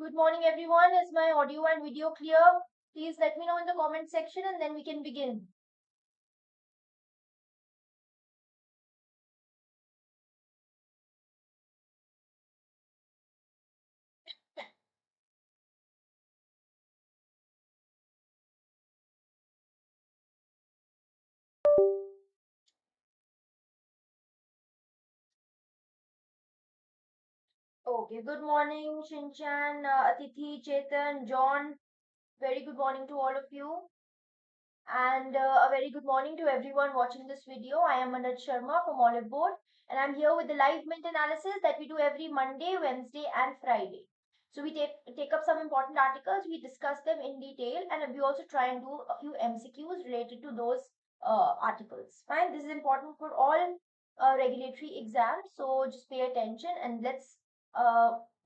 Good morning, everyone. Is my audio and video clear? Please let me know in the comment section and then we can begin. Okay, good morning, Shinchan, Atithi, Chetan, John. Very good morning to all of you. And a very good morning to everyone watching this video. I am Manoj Sharma from Olive Board, and I'm here with the live mint analysis that we do every Monday, Wednesday, and Friday. So we take up some important articles, we discuss them in detail, and we also try and do a few MCQs related to those articles. Fine, this is important for all regulatory exams, so just pay attention and let's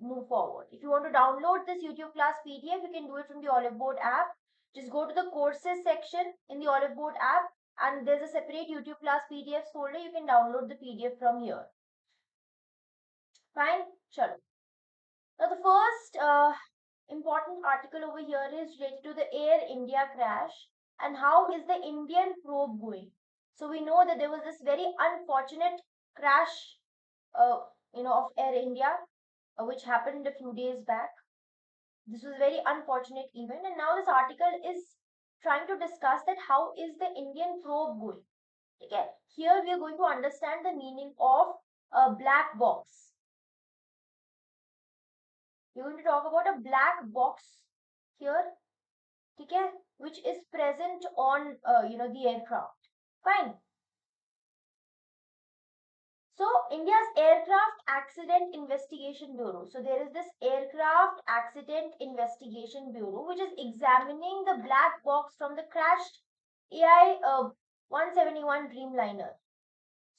move forward. If you want to download this YouTube class PDF, you can do it from the Olive Board app. Just go to the courses section in the Olive Board app, and there's a separate YouTube class PDFs folder. You can download the PDF from here. Fine? Chalo. Now the first important article over here is related to the Air India crash and how is the Indian probe going. So we know that there was this very unfortunate crash, of Air India, which happened a few days back. This was a very unfortunate event, and now this article is trying to discuss that how is the Indian probe going. Okay, here we are going to understand the meaning of a black box. We're going to talk about a black box here, okay, which is present on the aircraft. Fine. So India's Aircraft Accident Investigation Bureau. So there is this Aircraft Accident Investigation Bureau which is examining the black box from the crashed AI 171 Dreamliner.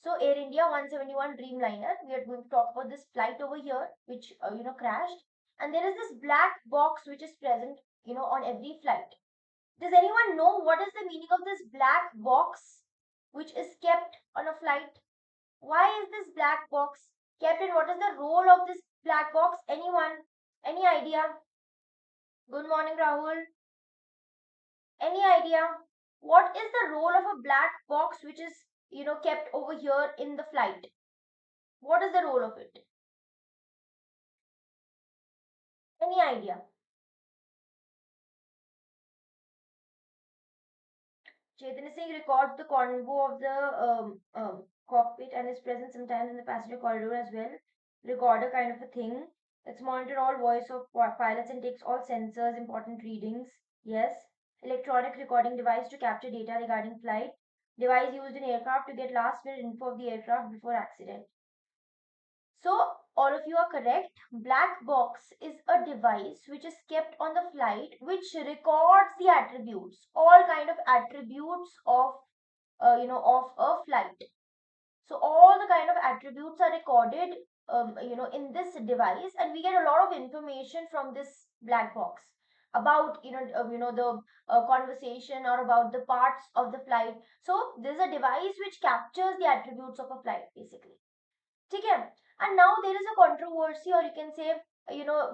So Air India 171 Dreamliner, we are going to talk about this flight over here which crashed, and there is this black box which is present on every flight. Does anyone know what is the meaning of this black box which is kept on a flight? Why is this black box kept and what is the role of this black box? Anyone? Any idea? Good morning, Rahul. Any idea? What is the role of a black box which is, kept over here in the flight? What is the role of it? Any idea? Chaitanya Singh records the convo of the cockpit and is present sometimes in the passenger corridor as well. Recorder kind of a thing. It's monitor all voice of pilots and takes all sensors, important readings. Yes. Electronic recording device to capture data regarding flight. Device used in aircraft to get last minute info of the aircraft before accident. So all of you are correct. Black box is a device which is kept on the flight which records the attributes, all kind of attributes of of a flight. So all the kind of attributes are recorded in this device, and we get a lot of information from this black box about the conversation or about the parts of the flight. So there's a device which captures the attributes of a flight basically. Okay. And now there is a controversy, or you can say,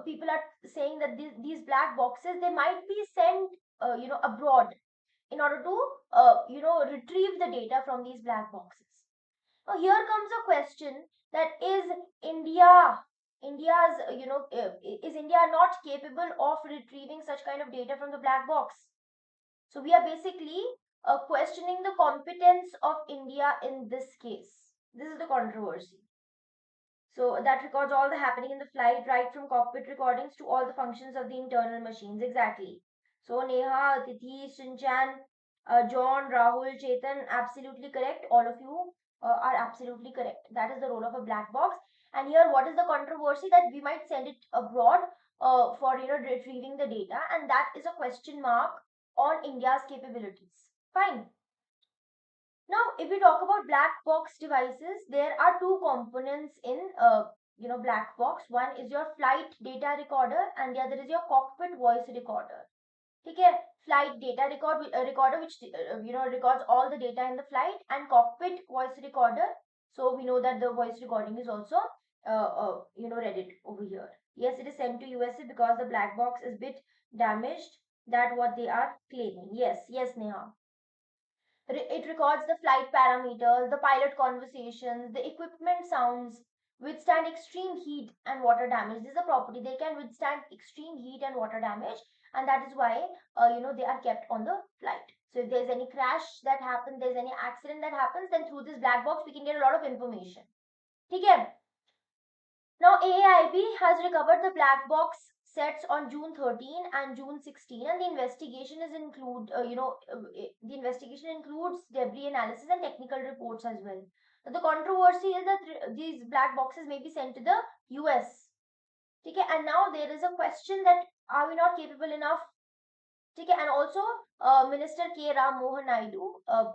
people are saying that these black boxes they might be sent, abroad in order to, retrieve the data from these black boxes. Now here comes a question that is India's, is India not capable of retrieving such kind of data from the black box? So we are basically questioning the competence of India in this case. This is the controversy. So that records all the happening in the flight, right from cockpit recordings to all the functions of the internal machines. Exactly. So Neha, Tithi, Shinchan, John, Rahul, Chetan, absolutely correct. All of you are absolutely correct. That is the role of a black box. And here, what is the controversy that we might send it abroad for retrieving the data, and that is a question mark on India's capabilities. Fine. Now, if we talk about black box devices, there are two components in black box. One is your flight data recorder, and the other is your cockpit voice recorder. Okay, flight data recorder which records all the data in the flight, and cockpit voice recorder. So we know that the voice recording is also read it over here. Yes, it is sent to USA because the black box is bit damaged. That what they are claiming. Yes, yes, Neha. It records the flight parameters, the pilot conversations, the equipment sounds, withstand extreme heat and water damage. This is a property. They can withstand extreme heat and water damage, and that is why they are kept on the flight. So if there's any crash that happens, there's any accident that happens, then through this black box we can get a lot of information. Okay. Now, AIB has recovered the black box sets on June 13 and June 16, and the investigation is the investigation includes debris analysis and technical reports as well. The controversy is that these black boxes may be sent to the US. Okay, and now there is a question that are we not capable enough? Okay, and also Minister K. Ram Mohan Naidu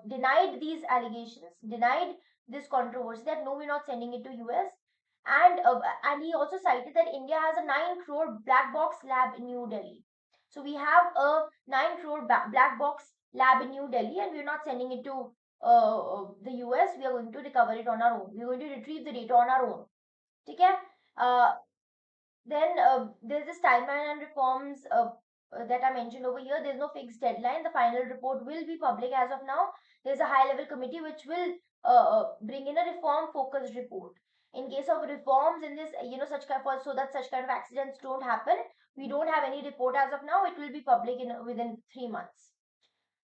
denied these allegations, denied this controversy that no, we're not sending it to US, and he also cited that India has a 9 crore black box lab in New Delhi. So we have a 9 crore black box lab in New Delhi, and we're not sending it to the US. We are going to recover it on our own. We're going to retrieve the data on our own. Okay. Then there's this timeline and reforms that I mentioned over here. There's no fixed deadline. The final report will be public as of now. There's a high level committee which will bring in a reform focused report. In case of reforms in this, such kind of, so that such kind of accidents don't happen, we don't have any report as of now. It will be public within 3 months.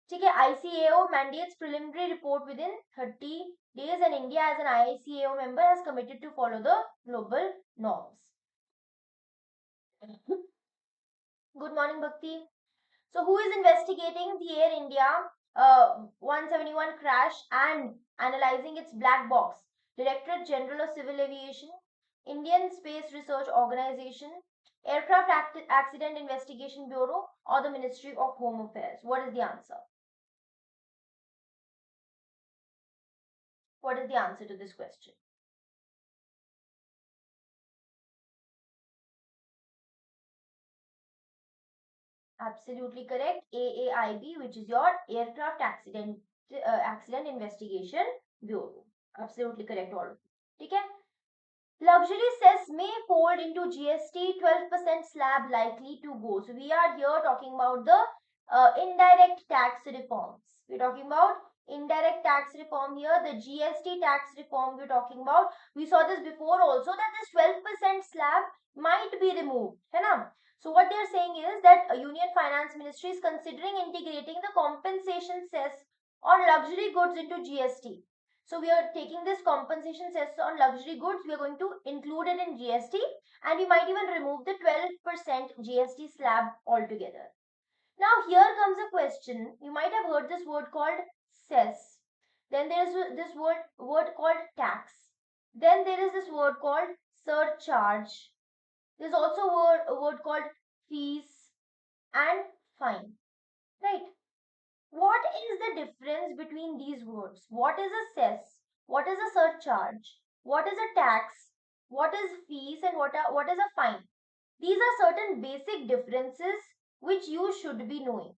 ठीक है, ICAO mandates preliminary report within 30 days, and India as an ICAO member has committed to follow the global norms. Good morning, Bhakti. So, who is investigating the Air India 171 crash and analyzing its black box? Directorate General of Civil Aviation, Indian Space Research Organization, Aircraft Accident Investigation Bureau, or the Ministry of Home Affairs? What is the answer? What is the answer to this question? Absolutely correct. AAIB, which is your Aircraft Accident Investigation Bureau. Absolutely correct. All. Okay. Luxury cess may fold into GST 12% slab likely to go. So we are here talking about the indirect tax reforms. We're talking about indirect tax reform here. The GST tax reform we're talking about. We saw this before also that this 12% slab might be removed. Hai na? So what they're saying is that Union Finance Ministry is considering integrating the compensation cess on luxury goods into GST. So we are taking this compensation cess on luxury goods, we are going to include it in GST, and we might even remove the 12% GST slab altogether. Now here comes a question. You might have heard this word called cess. Then there is this word called tax. Then there is this word called surcharge. There's also a word called fees and fine. Right? What is the difference between these words? What is a cess? What is a surcharge? What is a tax? What is fees and what is a fine? These are certain basic differences which you should be knowing.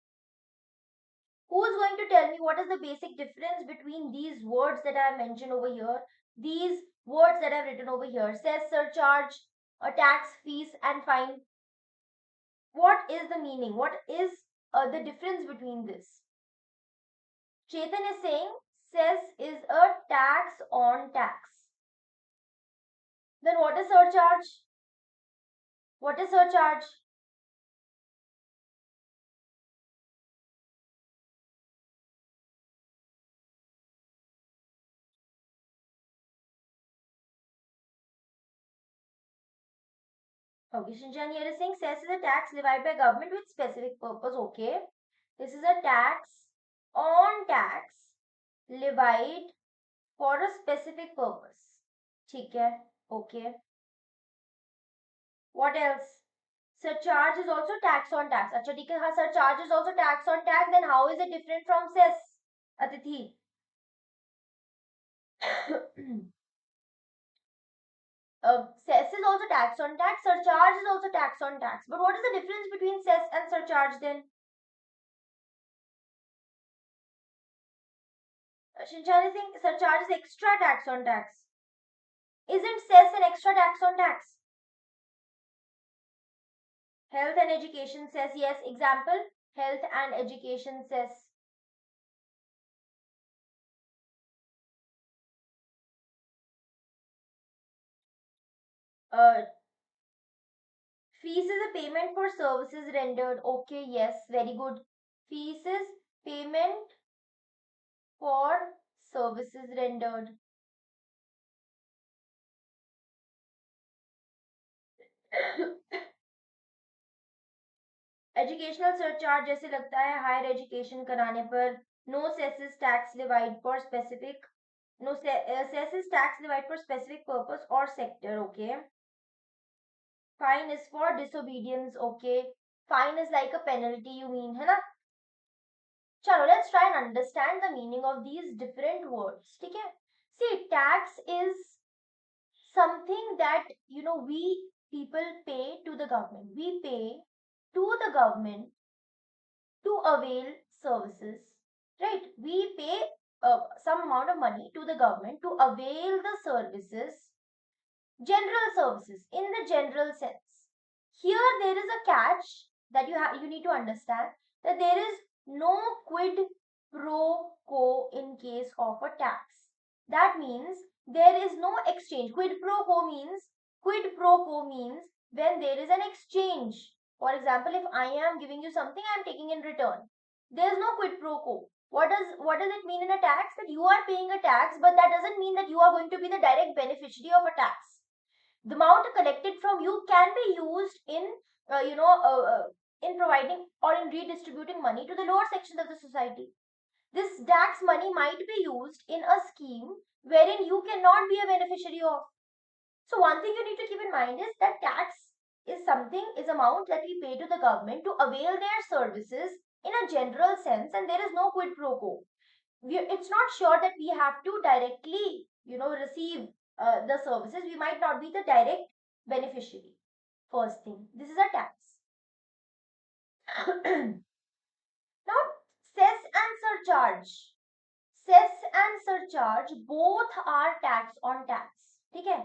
Who is going to tell me what is the basic difference between these words that I have mentioned over here? These words that I have written over here, cess, surcharge, a tax, fees and fine. What is the meaning? What is the difference between this? Chetan is saying cess is a tax on tax. Then what is surcharge? What is surcharge? Okay, Shinchan here is saying cess is a tax levied by government with specific purpose. Okay. This is a tax on tax levied for a specific purpose. ठीक है. Okay. What else? Surcharge is also tax on tax. अच्छा ठीक है. Surcharge is also tax on tax. Then how is it different from cess? Atithi. Cess is also tax on tax, surcharge is also tax on tax. But what is the difference between cess and surcharge then? Shinchan is saying surcharge is extra tax on tax. Isn't cess an extra tax on tax? Health and education cess, yes. Example, health and education cess. Uh, Fees is a payment for services rendered. Okay, yes, very good. Fees is payment for services rendered. Educational surcharge जैसे लगता है higher education कराने पर no cesses tax levied for specific no cesses tax levied for specific purpose और sector. Okay. Fine is for disobedience. Okay. Fine is like a penalty you mean, है ना. चलो let's try and understand the meaning of these different words. ठीक है. See tax is something that we people pay to the government. We pay to the government to avail services, right? We pay some amount of money to the government to avail the services, general services in the general sense. Here there is a catch that you need to understand, that there is no quid pro quo in case of a tax. That means there is no exchange. Quid pro quo means when there is an exchange. For example, if I am giving you something, I am taking in return. There is no quid pro quo. What does it mean in a tax? That you are paying a tax, but that doesn't mean that you are going to be the direct beneficiary of a tax. The amount collected from you can be used in providing or in redistributing money to the lower sections of the society. This tax money might be used in a scheme wherein you cannot be a beneficiary of. So one thing you need to keep in mind is that tax is amount that we pay to the government to avail their services in a general sense, and there is no quid pro quo. It's not sure that we have to directly receive the services. We might not be the direct beneficiary. First thing, this is a tax. Now, cess and surcharge. Cess and surcharge both are tax on tax. Okay?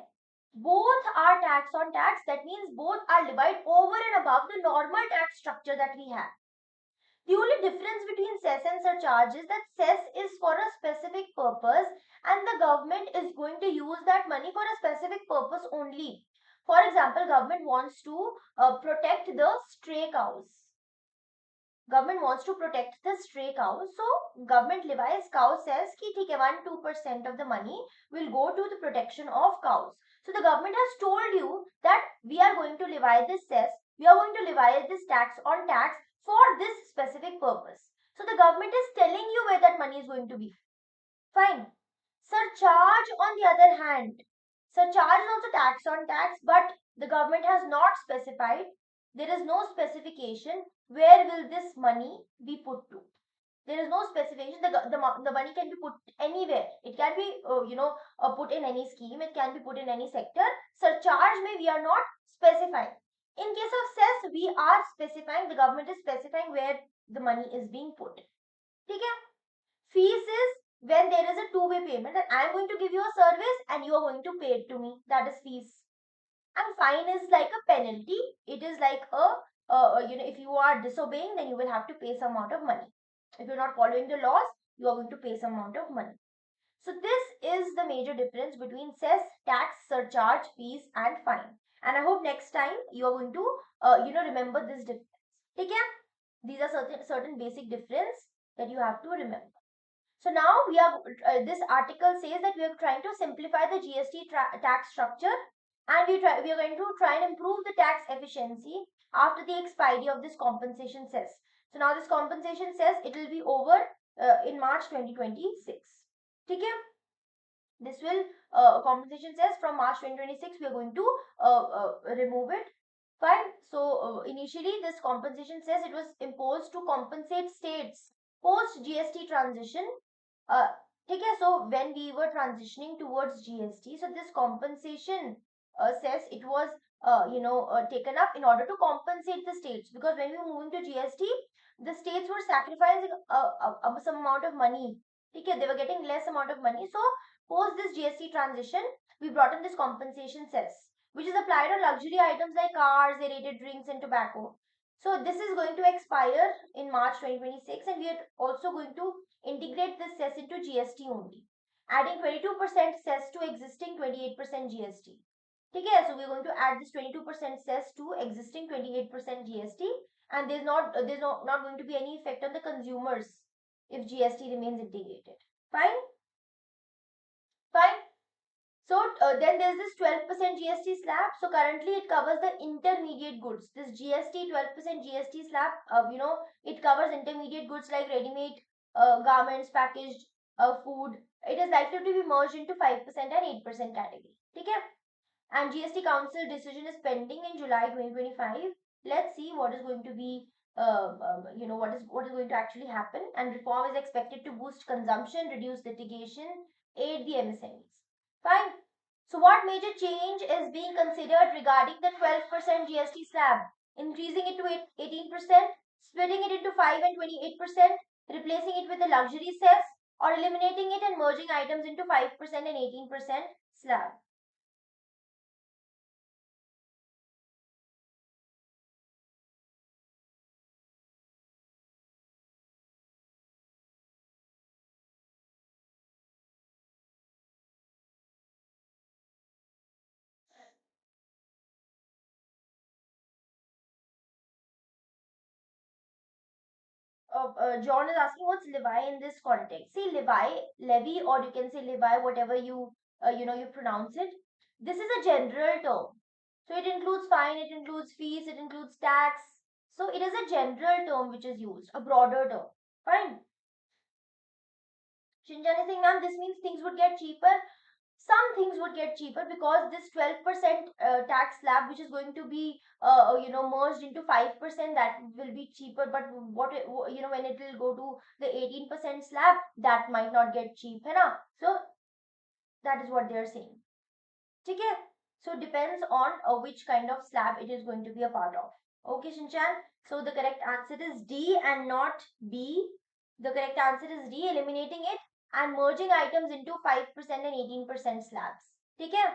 Both are tax on tax. That means both are levied over and above the normal tax structure that we have. The only difference between cess and surcharge is that cess is for a specific purpose and the government is going to use that money for a specific purpose only. For example, government wants to protect the stray cows. Government wants to protect the stray cows. So government levies cow cess ki theek hai 1-2% of the money will go to the protection of cows. So the government has told you that we are going to levy this cess, we are going to levy this tax on tax for this specific purpose. So the government is telling you where that money is going to be. Fine. Surcharge on the other hand. Surcharge is also tax on tax, but the government has not specified. There is no specification where will this money be put to. There is no specification. The money can be put anywhere. It can be, put in any scheme. It can be put in any sector. Surcharge may we are not specifying. In case of cess, we are specifying. The government is specifying where the money is being put. Okay? Fees is when there is a two-way payment, that I am going to give you a service and you are going to pay it to me. That is fees. And fine is like a penalty. It is like if you are disobeying, then you will have to pay some amount of money. If you're not following the laws, you are going to pay some amount of money. So this is the major difference between cess, tax, surcharge, fees, and fine. And I hope next time you are going to remember this difference. Okay? These are certain basic difference that you have to remember. So now this article says that we are trying to simplify the GST tax structure, and we are going to try and improve the tax efficiency after the expiry of this compensation cess. So now this compensation cess, it will be over in March 2026. Okay? This will compensation cess from March 2026 we are going to remove it. Fine. So initially this compensation cess, it was imposed to compensate states post GST transition. Okay, so when we were transitioning towards GST, so this compensation cess, it was taken up in order to compensate the states, because when we were moving to GST, the states were sacrificing some amount of money. Okay, they were getting less amount of money, so Post this GST transition, we brought in this compensation cess, which is applied on luxury items like cars, aerated drinks, and tobacco. So this is going to expire in March 2026, and we are also going to integrate this cess into GST only, adding 22% cess to existing 28% GST. Okay, so we're going to add this 22% cess to existing 28% GST, and there's not going to be any effect on the consumers if GST remains integrated. Fine, fine. So then there's this 12% GST slab. So currently it covers the intermediate goods. This GST 12% GST slab, it covers intermediate goods like ready-made garments, packaged food. It is likely to be merged into 5% and 8% category. Okay? And GST Council decision is pending in July 2025. Let's see what is going to be, what is going to actually happen. And reform is expected to boost consumption, reduce litigation, aid the MSMEs. Fine. So, what major change is being considered regarding the 12% GST slab? Increasing it to 18%, splitting it into 5 and 28%, replacing it with a luxury cess, or eliminating it and merging items into 5% and 18% slab. John is asking what's levy in this context. See, levy, or you can say levy, whatever you pronounce it. This is a general term, so it includes fine, it includes fees, it includes tax. So it is a general term which is used, a broader term. Fine. Shinjan is saying, ma'am, this means things would get cheaper. Some things would get cheaper because this 12% tax slab, which is going to be merged into 5%, that will be cheaper. But when it will go to the 18% slab, that might not get cheap, है ना? So that is what they are saying. Okay, so it depends on which kind of slab it is going to be a part of. Okay, Shinchan. So the correct answer is D and not B. The correct answer is D, eliminating it and merging items into 5% and 18% slabs. Okay.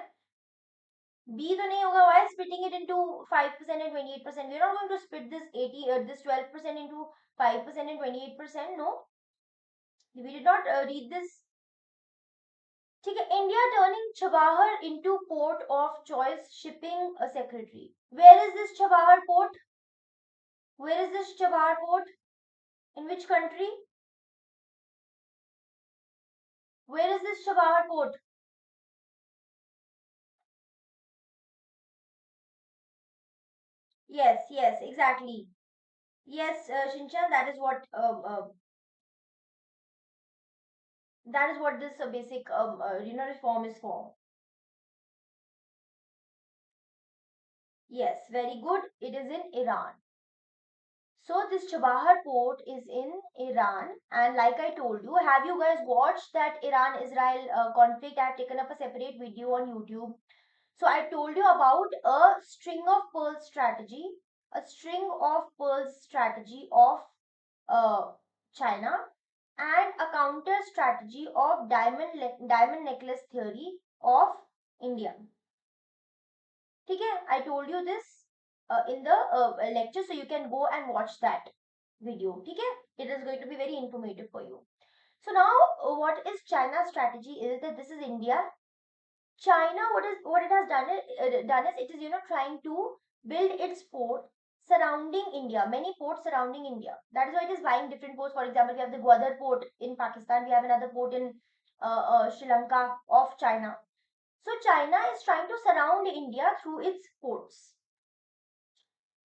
B तो नहीं होगा. Why splitting it into 5% and 28%? We're not going to split this 12% into 5% and 28%. No, we did not read this. ठीक है. India turning Chabahar into port of choice shipping secretary. Where is this Chabahar port? Where is this Chabahar port? In which country? Where is this Chabahar port? Yes, yes, exactly. Yes, Shinchan, that is what this basic reform is for. Yes, very good. It is in Iran. So this Chabahar port is in Iran, and like I told you, have you guys watched that Iran-Israel conflict? I've taken up a separate video on YouTube. So I told you about a string of pearls strategy, a string of pearls strategy of uh, China, and a counter strategy of diamond necklace theory of India. ठीक है, I told you this in the lecture, so you can go and watch that video. ठीक है, it is going to be very informative for you. So now, what is China's strategy is that this is India. China, what it has done is it is trying to build its port surrounding India, many ports surrounding India. That is why it is buying different ports. For example, we have the Gwadar port in Pakistan. We have another port in Sri Lanka of China. So China is trying to surround India through its ports.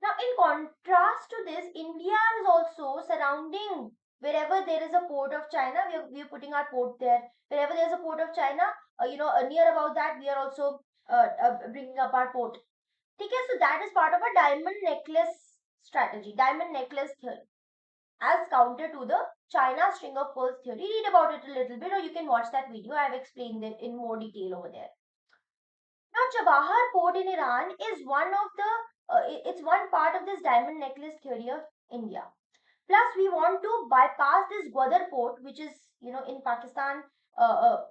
Now, in contrast to this, India is also surrounding wherever there is a port of China. We are putting our port there. Wherever there is a port of China, near about that, we are also bringing up our port. Okay, so that is part of a diamond necklace strategy, diamond necklace theory, as counter to the China string of pearls theory. Read about it a little bit, or you can watch that video. I have explained it in more detail over there. Now, Chabahar port in Iran is it's one part of this diamond necklace theory of India. Plus, we want to bypass this Gwadar port, which is, in Pakistan,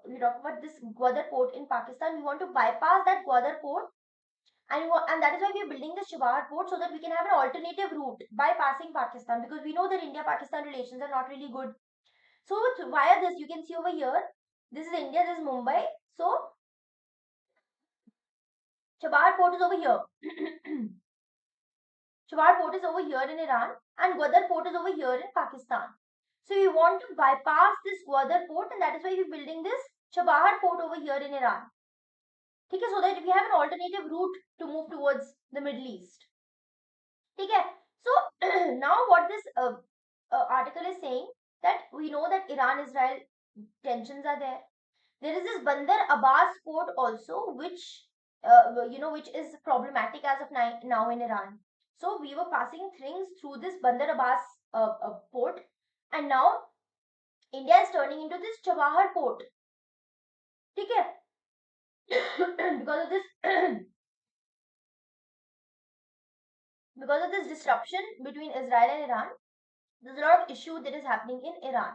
we talk about this Gwadar port in Pakistan. We want to bypass that Gwadar port, and that is why we are building this Chabahar port, so that we can have an alternative route bypassing Pakistan, because we know that India-Pakistan relations are not really good. So via this, you can see over here, this is India, this is Mumbai. So Chabahar port is over here. Chabahar port is over here in Iran, and Gwadar port is over here in Pakistan. So we want to bypass this Gwadar port, and that is why we're building this Chabahar port over here in Iran. Okay, so that we have an alternative route to move towards the Middle East. Okay, so now what this article is saying, that we know that Iran-Israel tensions are there. There is this Bandar Abbas port also, which which is problematic as of now in Iran. So we were passing things through this Bandar Abbas port, and now India is turning into this Chabahar port. Okay, because of this because of this disruption between Israel and Iran, there's a lot of issue that is happening in Iran.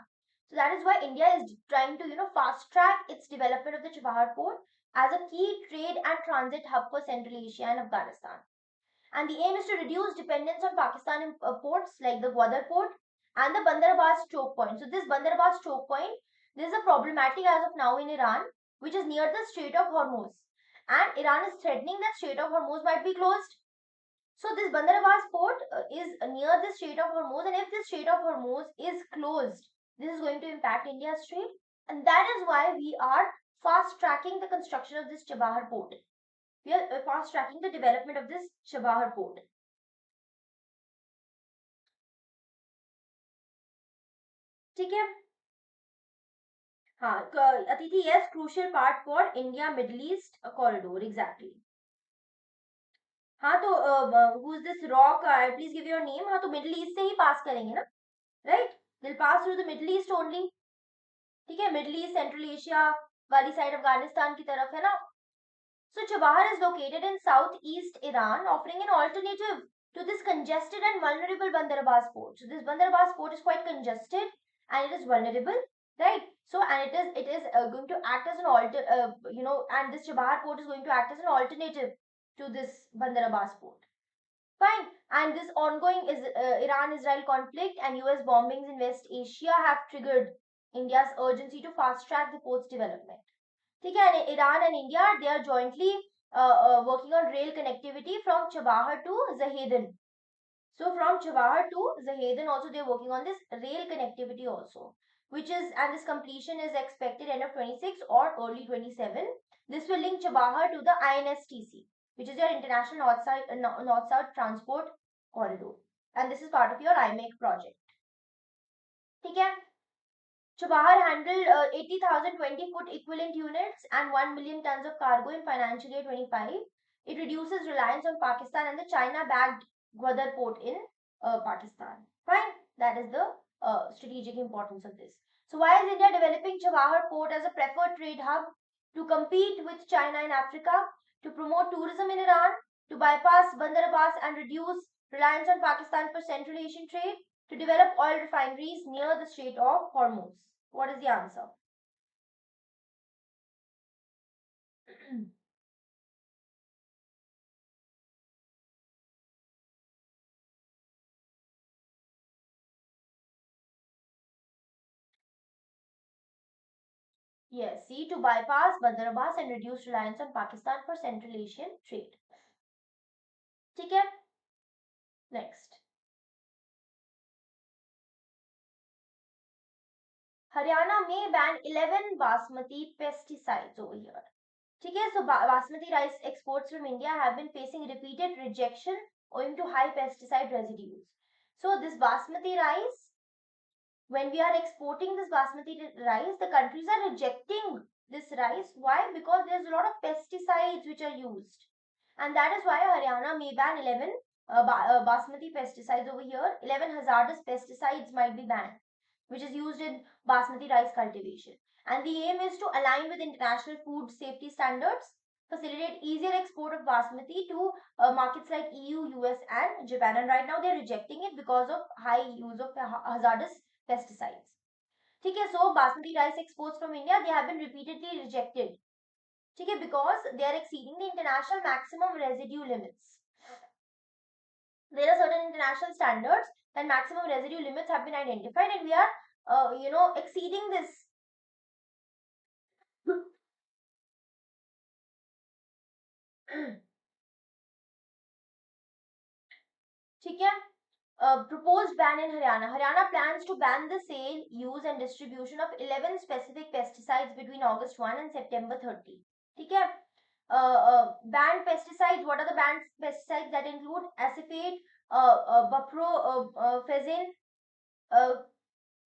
So that is why India is trying to fast track its development of the Chabahar port as a key trade and transit hub for Central Asia and Afghanistan. And the aim is to reduce dependence on Pakistan ports like the Gwadar port and the Bandar Abbas choke point. So this Bandar Abbas choke point, this is a problematic as of now in Iran, which is near the Strait of Hormuz. And Iran is threatening that Strait of Hormuz might be closed. So this Bandar Abbas port is near the Strait of Hormuz, and if the Strait of Hormuz is closed, this is going to impact India's trade, and that is why we are fast tracking the construction of this Chabahar port. We are fast tracking the development of this Chabahar port. ठीक है. हाँ, Atiti, yes, crucial part for India Middle East corridor, exactly. हाँ तो who is this rock, please give your name. हाँ तो middle east से ही पास करेंगे ना, राइट, दिल pass through the middle east only. ठीक है, मिडिल ईस्ट सेंट्रल एशिया वाली साइड अफगानिस्तान की तरफ है ना. So Chabahar is located in southeast Iran, offering an alternative to this congested and vulnerable Bandar Abbas port. So this Bandar Abbas port is quite congested and it is vulnerable, right? So and it is going to act as an and this Chabahar port is going to act as an alternative to this Bandar Abbas port. Fine. And this ongoing is Iran-Israel conflict and US bombings in West Asia have triggered India's urgency to fast track the port's development. Okay, and Iran and India, they are jointly working on rail connectivity from Chabahar to Zahedan. So from Chabahar to Zahedan also they are working on this rail connectivity also, which is, and this completion is expected end of 26 or early 27. This will link Chabahar to the INSTC, which is your International North-South Transport Corridor, and this is part of your IMEC project. Okay. Chabahar handled 80,000 20-foot equivalent units and 1 million tons of cargo in financial year 25. It reduces reliance on Pakistan and the China-backed Gwadar port in Pakistan. Fine, that is the strategic importance of this. So why is India developing Chabahar port as a preferred trade hub? To compete with China in Africa, to promote tourism in Iran, to bypass Bandar Abbas and reduce reliance on Pakistan for Central Asian trade, to develop oil refineries near the Strait of Hormuz. What is the answer? Yes, C, to bypass Bandar Abbas and reduce reliance on Pakistan for Central Asian trade. ठीक है? Next. Haryana may ban 11 basmati pesticides over here. ठीक है, so basmati rice exports from India have been facing repeated rejection owing to high pesticide residues. So this basmati rice, when we are exporting this basmati rice, the countries are rejecting this rice. Why? Because there's a lot of pesticides which are used. And that is why Haryana may ban 11 basmati pesticides over here. 11 hazardous pesticides might be banned, which is used in basmati rice cultivation. And the aim is to align with international food safety standards, facilitate easier export of basmati to markets like EU, US, and Japan. And right now they're rejecting it because of high use of hazardous pesticides. ठीक है. So basmati rice exports from India, they have been repeatedly rejected. ठीक है, because they are exceeding the international maximum residue limits. There are certain international standards and maximum residue limits have been identified, and we are exceeding this. ठीक है. Proposed ban in Haryana. Haryana plans to ban the sale, use and distribution of 11 specific pesticides between August 1 and September 30. ठीक है. Banned pesticides. What are the banned pesticides? That include acephate, buprofezin, uh,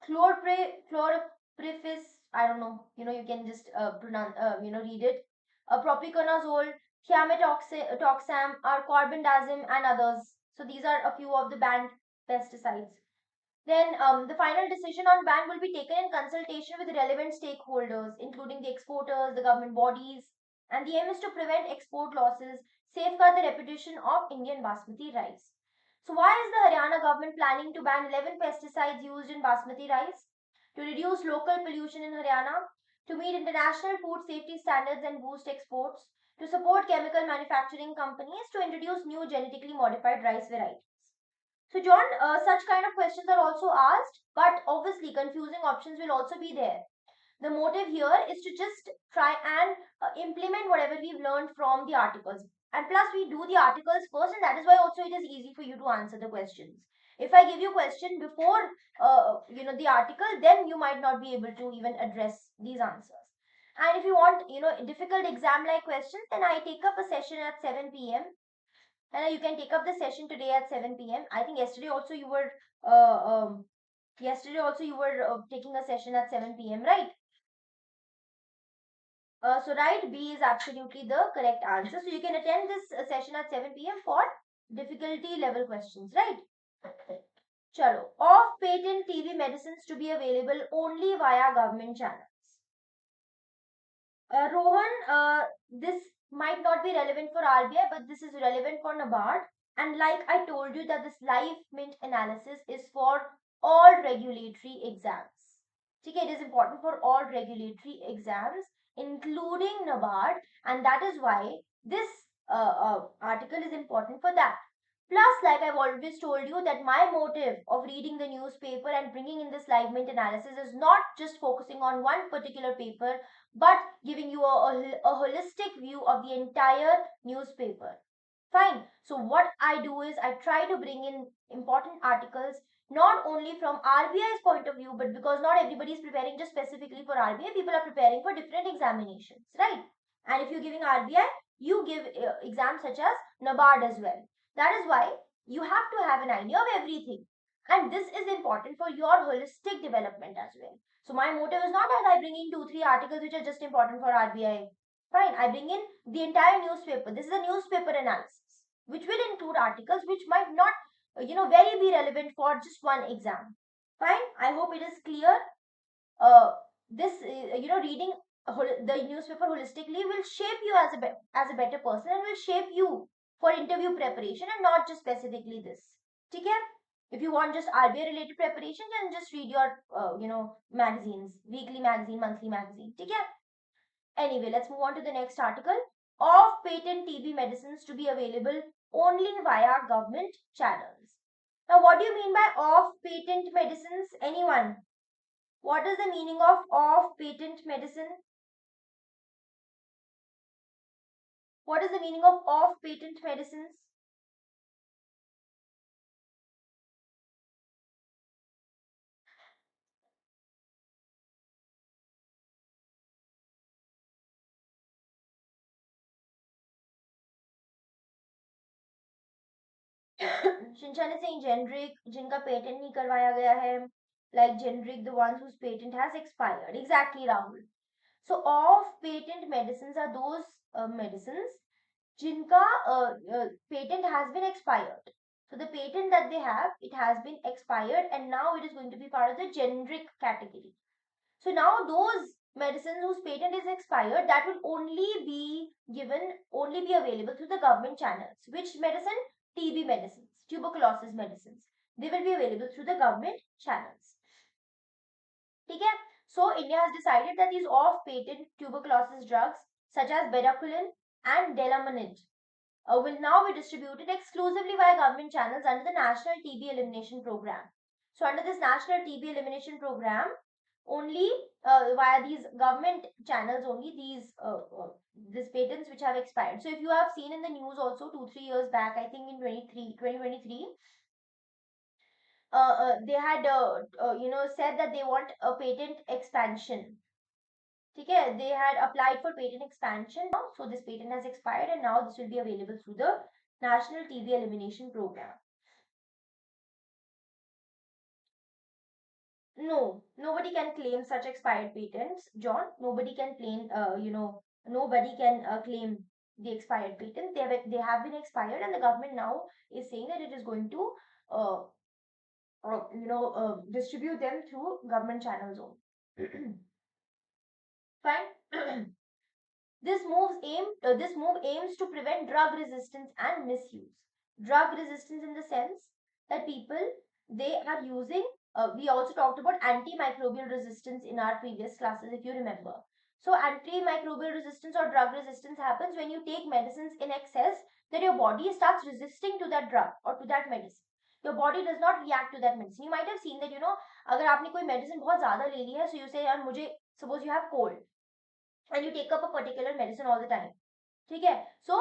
chlorpyrifos. I don't know. You can just pronounce. Read it. Propiconazole, thiamethoxam, or carbendazim, and others. So these are a few of the banned pesticides. Then the final decision on ban will be taken in consultation with relevant stakeholders, including the exporters, the government bodies, and the aim is to prevent export losses, safeguard the reputation of Indian basmati rice. So why is the Haryana government planning to ban 11 pesticides used in basmati rice? To reduce local pollution in Haryana, to meet international food safety standards and boost exports, to support chemical manufacturing companies, to introduce new genetically modified rice varieties. So, John, such kind of questions are also asked, but obviously confusing options will also be there. The motive here is to just try and implement whatever we've learned from the articles. And plus, we do the articles first, and that is why also it is easy for you to answer the questions. If I give you question before, the article, then you might not be able to even address these answers. And if you want, difficult exam-like questions, then I take up a session at 7 p.m. And you can take up the session today at 7 p.m. I think uh, um, yesterday also you were taking a session at 7 p.m. right? So right, B is absolutely the correct answer. So you can attend this session at 7 p.m. for difficulty level questions, right? Chalo. Off patent TB medicines to be available only via government channels. Rohan, this might not be relevant for RBI, but this is relevant for NABARD. And like I told you that this live mint analysis is for all regulatory exams. Okay, it is important for all regulatory exams, including NABARD, and that is why this article is important for that. Plus, like I've always told you, that my motive of reading the newspaper and bringing in this live mint analysis is not just focusing on one particular paper, but giving you a holistic view of the entire newspaper. Fine. So what I do is I try to bring in important articles not only from RBI's point of view, but because not everybody is preparing just specifically for RBI, people are preparing for different examinations, right? And if you're giving RBI, you give exams such as NABARD as well. That is why you have to have an idea of everything. And this is important for your holistic development as well. So my motive is not that I bring in 2, 3 articles which are just important for RBI. Fine, I bring in the entire newspaper. This is a newspaper analysis, which will include articles which might not, very be relevant for just one exam. Fine, I hope it is clear. This, reading the newspaper holistically will shape you as a better person and will shape you for interview preparation and not just specifically this. Okay? If you want just RBI related preparation, then just read your, magazines, weekly magazine, monthly magazine. Okay? Anyway, let's move on to the next article. Off patent TB medicines to be available only via government channels. Now, what do you mean by off patent medicines? Anyone? What is the meaning of off patent medicine? What is the meaning of off patent medicines? Shinchan is saying generic, जिनका patent नहीं करवाया गया है, like generic, the ones whose patent has expired. Exactly, Rahul. So off patent medicines are those medicines जिनका patent has been expired. So the patent that they have, it has been expired and now it is going to be part of the generic category. So now those medicines whose patent is expired, that will only be available through the government channels. Which medicine? TB medicines, tuberculosis medicines. They will be available through the government channels. ठीक है. So India has decided that these off patent tuberculosis drugs such as bedaquiline and delamanid will now be distributed exclusively via government channels under the National TB Elimination Program. So under this National TB Elimination Program, only via these government channels only these patents which have expired. So if you have seen in the news also 2-3 years back, I think in 2023, they had said that they want a patent expansion. Okay, they had applied for patent expansion now, so this patent has expired and now this will be available through the National TB Elimination Program. No, nobody can claim such expired patents, John. Nobody can claim, nobody can claim the expired patents. They have been expired, and the government now is saying that it is going to, uh, distribute them through government channels only. Fine. This move aims to prevent drug resistance and misuse. Drug resistance in the sense that people they are using. We also talked about antimicrobial resistance in our previous classes, if you remember. So antimicrobial resistance or drug resistance happens when you take medicines in excess, that your body starts resisting to that drug or to that medicine. Your body does not react to that medicine. You might have seen that, अगर आपने कोई medicine बहुत ज़्यादा ले ली है, so you say यार मुझे, suppose you have cold and you take up a particular medicine all the time. ठीक है. So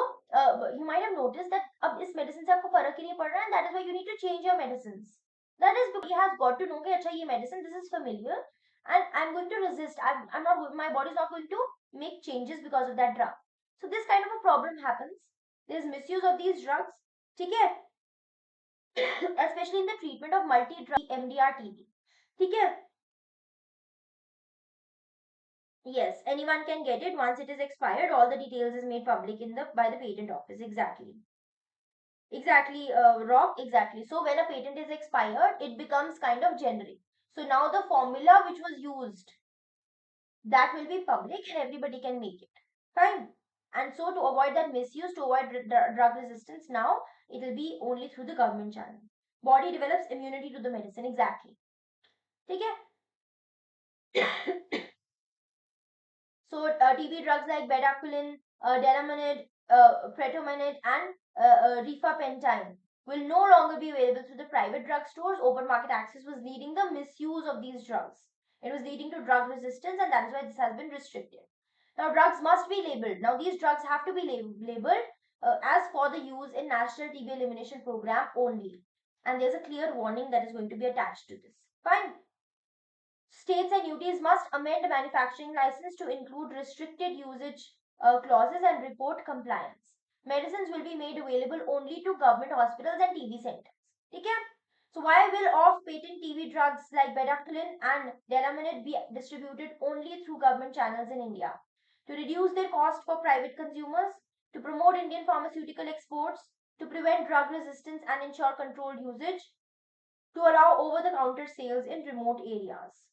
you might have noticed that अब इस medicine से आपको फर्क ही नहीं पड़ रहा है, and that is why you need to change your medicines. That is because he has got to know कि अच्छा ये medicine, this is familiar and I'm going to resist. I'm not, my body is not going to make changes because of that drug. So this kind of a problem happens. There's misuse of these drugs. ठीक है. Especially in the treatment of multi-drug MDR TB. ठीक है. Yes, anyone can get it once it is expired. All the details is made public in the by the patent office. Exactly. Exactly, Rock. Exactly. So when a patent is expired, it becomes kind of generic. So now the formula which was used, that will be public and everybody can make it. Fine. And so to avoid that misuse, to avoid drug resistance, now it will be only through the government channel. Body develops immunity to the medicine. Exactly. Okay. So TB drugs like bedaquiline, delamanid, pretomanid, and rifapentine will no longer be available through the private drugstores. Open market access was leading the misuse of these drugs. It was leading to drug resistance, and that is why this has been restricted. Now, drugs must be labeled. Now, these drugs have to be labeled as for the use in National TB Elimination Program only. And there's a clear warning that is going to be attached to this. Fine. States and UTs must amend manufacturing license to include restricted usage clauses and report compliance. Medicines will be made available only to government hospitals and TB centers. Okay? So why will off-patent TB drugs like bedaquiline and delamanid be distributed only through government channels in India? To reduce their cost for private consumers, to promote Indian pharmaceutical exports, to prevent drug resistance and ensure controlled usage, to allow over-the-counter sales in remote areas.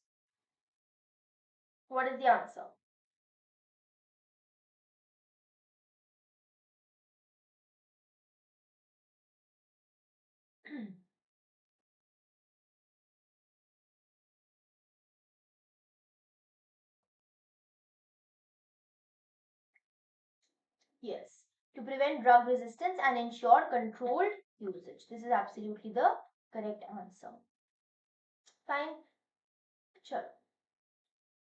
What is the answer? Yes, to prevent drug resistance and ensure controlled usage. This is absolutely the correct answer. Fine. Sure.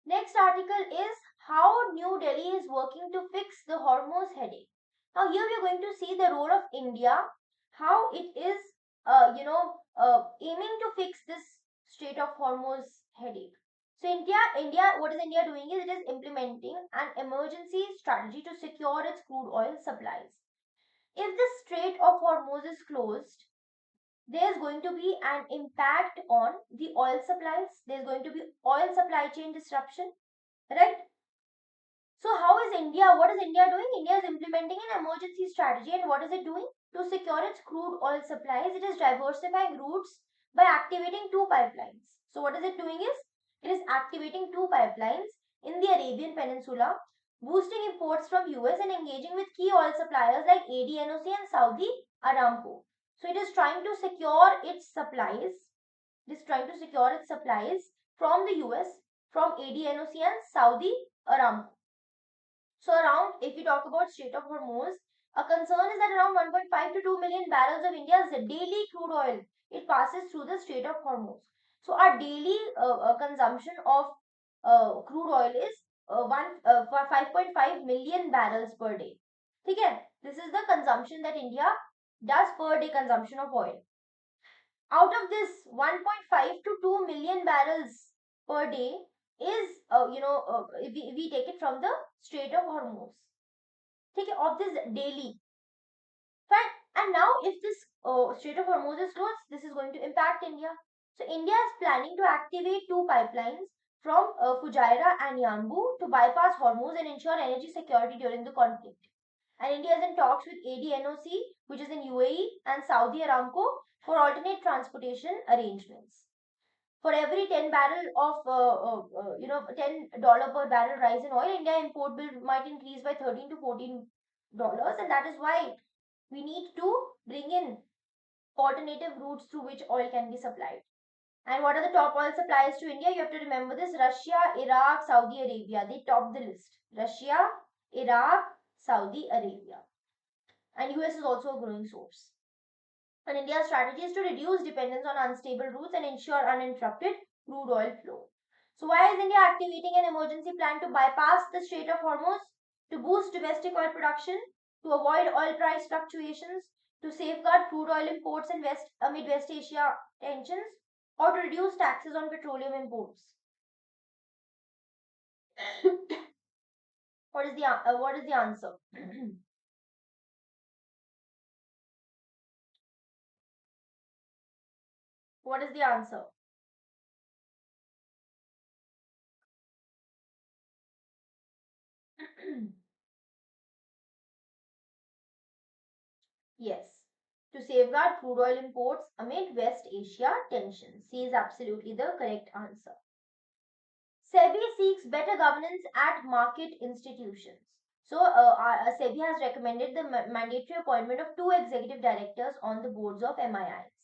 Next article is how New Delhi is working to fix the Hormuz headache. Now here we are going to see the role of India, how it is, aiming to fix this Strait of Hormuz headache. So India, what is India doing is it is implementing an emergency strategy to secure its crude oil supplies. If the Strait of Hormuz is closed, there's going to be an impact on the oil supplies. There's going to be oil supply chain disruption, right? So how is India, what is India doing? India is implementing an emergency strategy, and what is it doing? To secure its crude oil supplies, it is diversifying routes by activating two pipelines. So what is it doing is, it is activating two pipelines in the Arabian Peninsula, boosting imports from US and engaging with key oil suppliers like ADNOC and Saudi Aramco. So it is trying to secure its supplies. It is trying to secure its supplies from the US from ADNOC and Saudi Aramco. So around, if we talk about Strait of Hormuz, a concern is that around 1.5 to 2 million barrels of India's daily crude oil, it passes through the Strait of Hormuz. So our daily consumption of crude oil is 5.5 million barrels per day. Okay, this is the consumption that India does per day consumption of oil. Out of this 1.5 to 2 million barrels per day is, we take it from the Strait of Hormuz. Okay, of this daily. Fine. And now, if this Strait of Hormuz is closed, this is going to impact India. So, India is planning to activate two pipelines from Fujairah and Yanbu to bypass Hormuz and ensure energy security during the conflict. And India is in talks with ADNOC, which is in UAE, and Saudi Aramco for alternate transportation arrangements. For every 10 barrel of $10 per barrel rise in oil, India import bill might increase by 13 to $14, and that is why we need to bring in alternative routes through which oil can be supplied. And what are the top oil suppliers to India? You have to remember this: Russia, Iraq, Saudi Arabia. They top the list. Russia, Iraq, Saudi Arabia. And US is also a growing source. And India's strategy is to reduce dependence on unstable routes and ensure uninterrupted crude oil flow. So, why is India activating an emergency plan to bypass the Strait of Hormuz? To boost domestic oil production, to avoid oil price fluctuations, to safeguard crude oil imports in amid West Asia tensions, or to reduce taxes on petroleum imports. What is the answer? What is the answer? Yes, to safeguard crude oil imports amid West Asia tensions. C is absolutely the correct answer. SEBI seeks better governance at market institutions. So, SEBI has recommended the mandatory appointment of two executive directors on the boards of MIIs.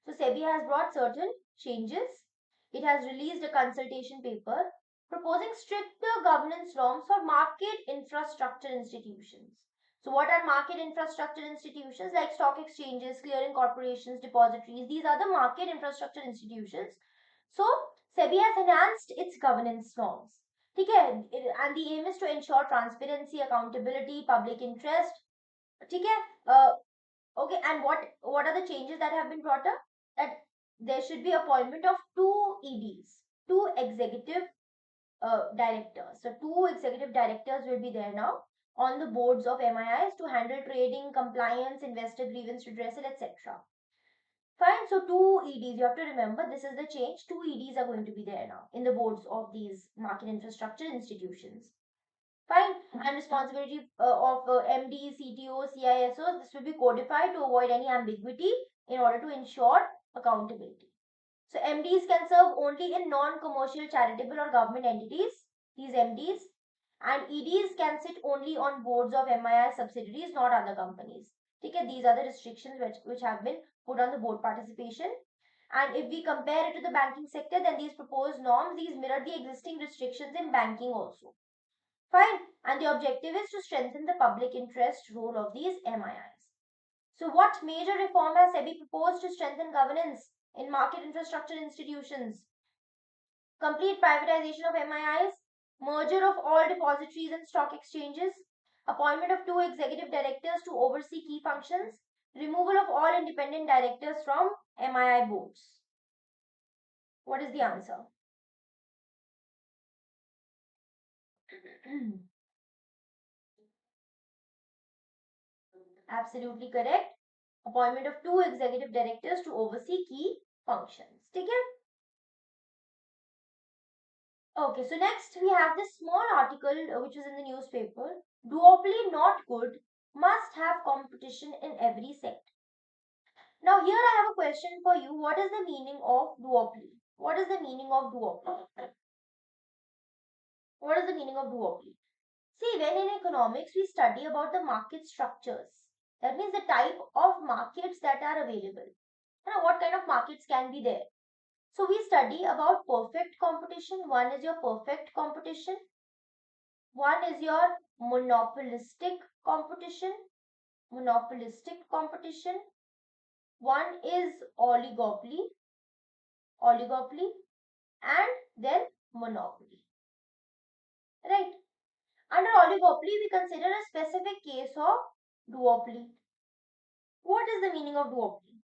So, SEBI has brought certain changes. It has released a consultation paper proposing stricter governance norms for market infrastructure institutions. So, what are market infrastructure institutions? Like stock exchanges, clearing corporations, depositories. These are the market infrastructure institutions. So, SEBI has enhanced its governance norms. Okay, and the aim is to ensure transparency, accountability, public interest. Okay, okay, and what are the changes that have been brought up? That there should be appointment of two EDs, two executive directors. So two executive directors will be there now on the boards of MIIs to handle trading, compliance, investor grievance redressal, etc. Fine. So two EDs, you have to remember this is the change. Two EDs are going to be there now in the boards of these market infrastructure institutions. Fine. And responsibility of MD, CTO, CISO, this will be codified to avoid any ambiguity in order to ensure accountability. So MDs can serve only in non-commercial, charitable or government entities, these MDs. And EDs can sit only on boards of MII subsidiaries, not other companies. Okay, these are the restrictions which have been put on the board participation. And if we compare it to the banking sector, then these proposed norms, these mirror the existing restrictions in banking also. Fine. And the objective is to strengthen the public interest role of these MIIs. So, what major reform has SEBI proposed to strengthen governance in market infrastructure institutions? Complete privatization of MIIs, merger of all depositories and stock exchanges, appointment of two executive directors to oversee key functions, removal of all independent directors from MII boards. What is the answer? Absolutely correct. Appointment of two executive directors to oversee key functions. ठीक है? Okay, so next we have this small article which was in the newspaper. Duopoly not good, must have competition in every sector. Now here I have a question for you. What is the meaning of duopoly? What is the meaning of duopoly? What is the meaning of duopoly? See, when in economics we study about the market structures, that means the type of markets that are available. What kind of markets can be there? So we study about perfect competition. One is your perfect competition. One is your monopolistic competition. Monopolistic competition. One is oligopoly, and then monopoly. Right? Under oligopoly, we consider a specific case of duopoly. What is the meaning of duopoly?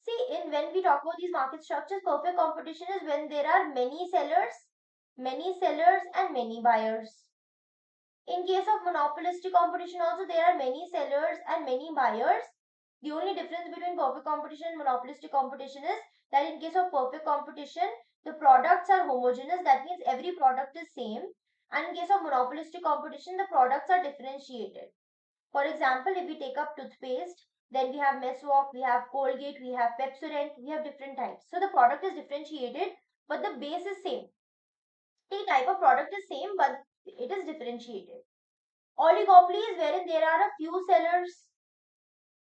See, in when we talk about these market structures, perfect competition is when there are many sellers and many buyers. In case of monopolistic competition also, there are many sellers and many buyers. The only difference between perfect competition and monopolistic competition is that in case of perfect competition, the products are homogeneous. That means every product is same. And in case of monopolistic competition, the products are differentiated. For example, if we take up toothpaste, then we have Meswak, we have Colgate, we have Pepsodent, we have different types. So the product is differentiated, but the base is same. The type of product is same, but it is differentiated. Oligopoly is wherein there are a few sellers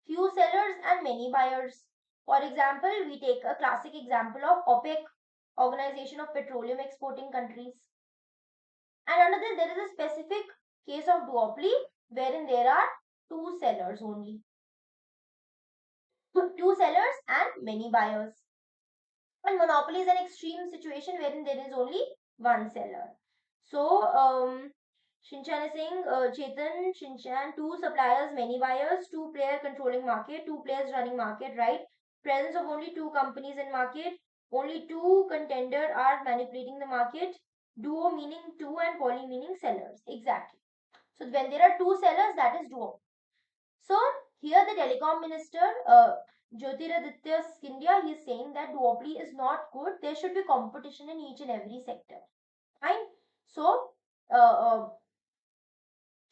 and many buyers. For example, we take a classic example of OPEC, Organization of Petroleum Exporting Countries. And under this, there is a specific case of duopoly wherein there are two sellers only. Two sellers and many buyers. And monopoly is an extreme situation wherein there is only one seller. So, Shinchan is saying, Chetan, Shinchan, two suppliers, many buyers, two player controlling market, two players running market, right? Presence of only two companies in market, only two contender are manipulating the market. Duo meaning two and poly meaning sellers. Exactly. So when there are two sellers, that is duo. So here the telecom minister, Jyotiraditya Scindia, he is saying that duopoly is not good. There should be competition in each and every sector. Fine. So, uh,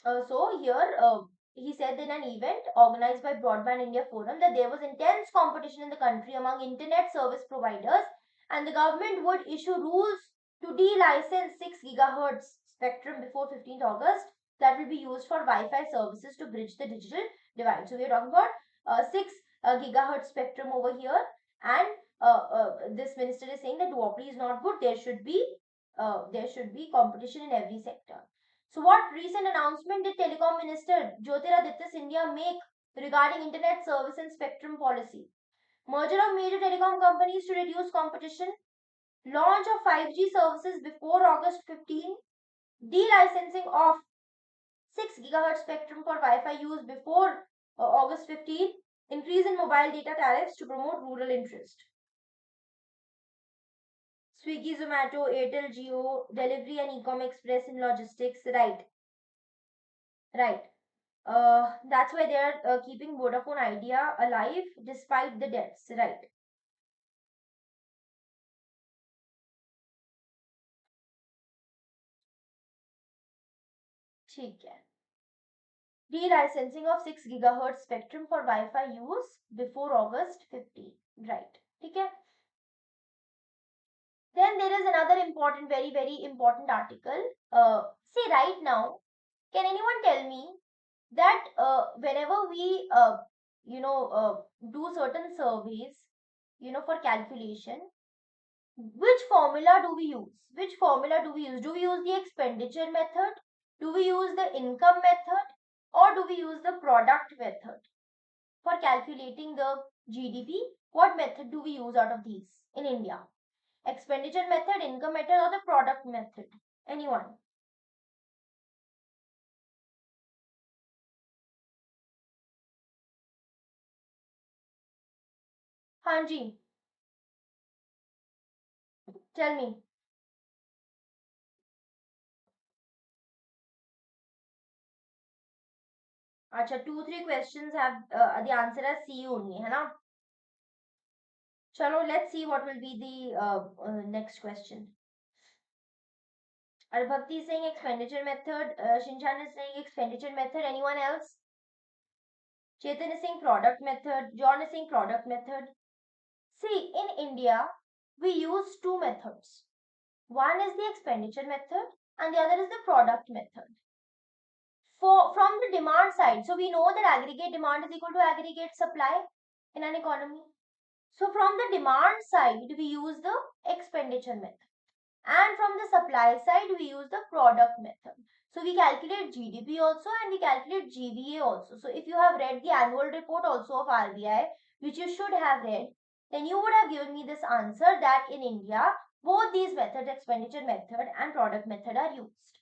uh, so here he said in an event organized by Broadband India Forum that there was intense competition in the country among internet service providers, and the government would issue rules to de-license 6 gigahertz spectrum before 15th August that will be used for Wi-Fi services to bridge the digital divide. So we are talking about 6 gigahertz spectrum over here, and this minister is saying that duopoly is not good. There should be competition in every sector. So what recent announcement did Telecom Minister Jyotiraditya Scindia make regarding internet service and spectrum policy? Merger of major telecom companies to reduce competition, launch of 5G services before August 15, delicensing of 6 gigahertz spectrum for Wi-Fi use before August 15, increase in mobile data tariffs to promote rural interest. Swiggy, Zomato, Airtel, Jio, delivery and e-com express in logistics. Right, right. That's why they are keeping Vodafone Idea alive despite the deaths, right? ठीक है. Delicensing of 6 gigahertz spectrum for Wi-Fi use before August 15. Right. ठीक है. Then there is another important, very, very important article. See, right now, can anyone tell me that whenever we, do certain surveys, for calculation, which formula do we use? Which formula do we use? Do we use the expenditure method? Do we use the income method? Or do we use the product method for calculating the GDP? What method do we use out of these in India? Expenditure method, income method, or the product method? Anyone? Hanji, tell me. Acha, 2 3 questions have the answer as C only, है ना? Chalo, let's see what will be the next question. Bhakti is saying expenditure method. Shinchan is saying expenditure method. Anyone else? Chetan is saying product method. John is saying product method. See, in India, we use two methods. One is the expenditure method and the other is the product method. From the demand side, so we know that aggregate demand is equal to aggregate supply in an economy. So from the demand side, we use the expenditure method. And from the supply side, we use the product method. So we calculate GDP also and we calculate GVA also. So if you have read the annual report also of RBI, which you should have read, then you would have given me this answer that in India, both these methods, expenditure method and product method, are used.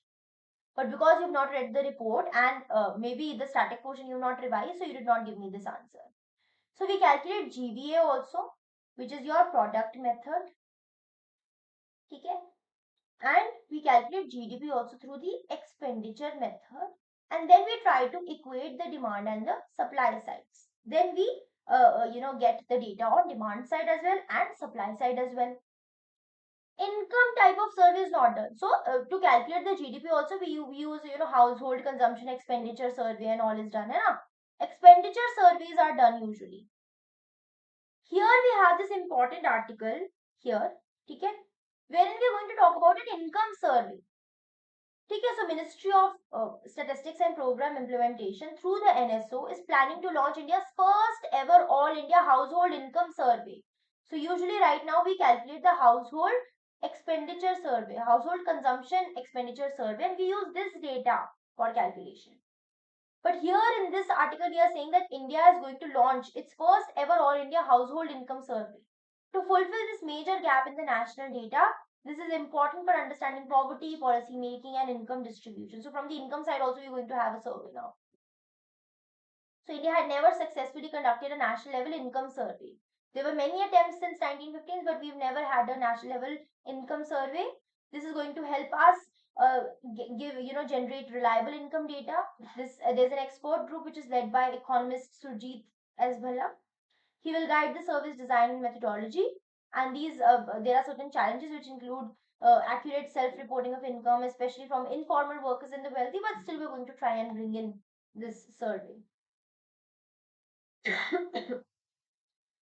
But because you've not read the report and maybe the static portion you've not revised, so you did not give me this answer. So we calculate GVA also, which is your product method. Okay? And we calculate GDP also through the expenditure method. And then we try to equate the demand and the supply sides. Then we get the data on demand side as well and supply side as well. Income type of survey is not done. So to calculate the GDP also we use household consumption expenditure survey and all is done. Hai. Expenditure surveys are done usually. Here we have this important article here, okay, wherein we are going to talk about an income survey. Okay, so Ministry of Statistics and Program Implementation through the NSO is planning to launch India's first ever all India household income survey. So usually right now we calculate the household expenditure survey, household consumption expenditure survey, and we use this data for calculation. But here in this article we are saying that India is going to launch its first ever all India household income survey. To fulfill this major gap in the national data, this is important for understanding poverty, policy making, and income distribution. So, from the income side, also, you're going to have a survey now. So, India had never successfully conducted a national level income survey. There were many attempts since 1915s, but we've never had a national level income survey. This is going to help us generate reliable income data. There's an expert group which is led by economist Surjit S. Bhalla. He will guide the service design and methodology. And there are certain challenges which include accurate self-reporting of income, especially from informal workers and the wealthy. But still, we're going to try and bring in this survey.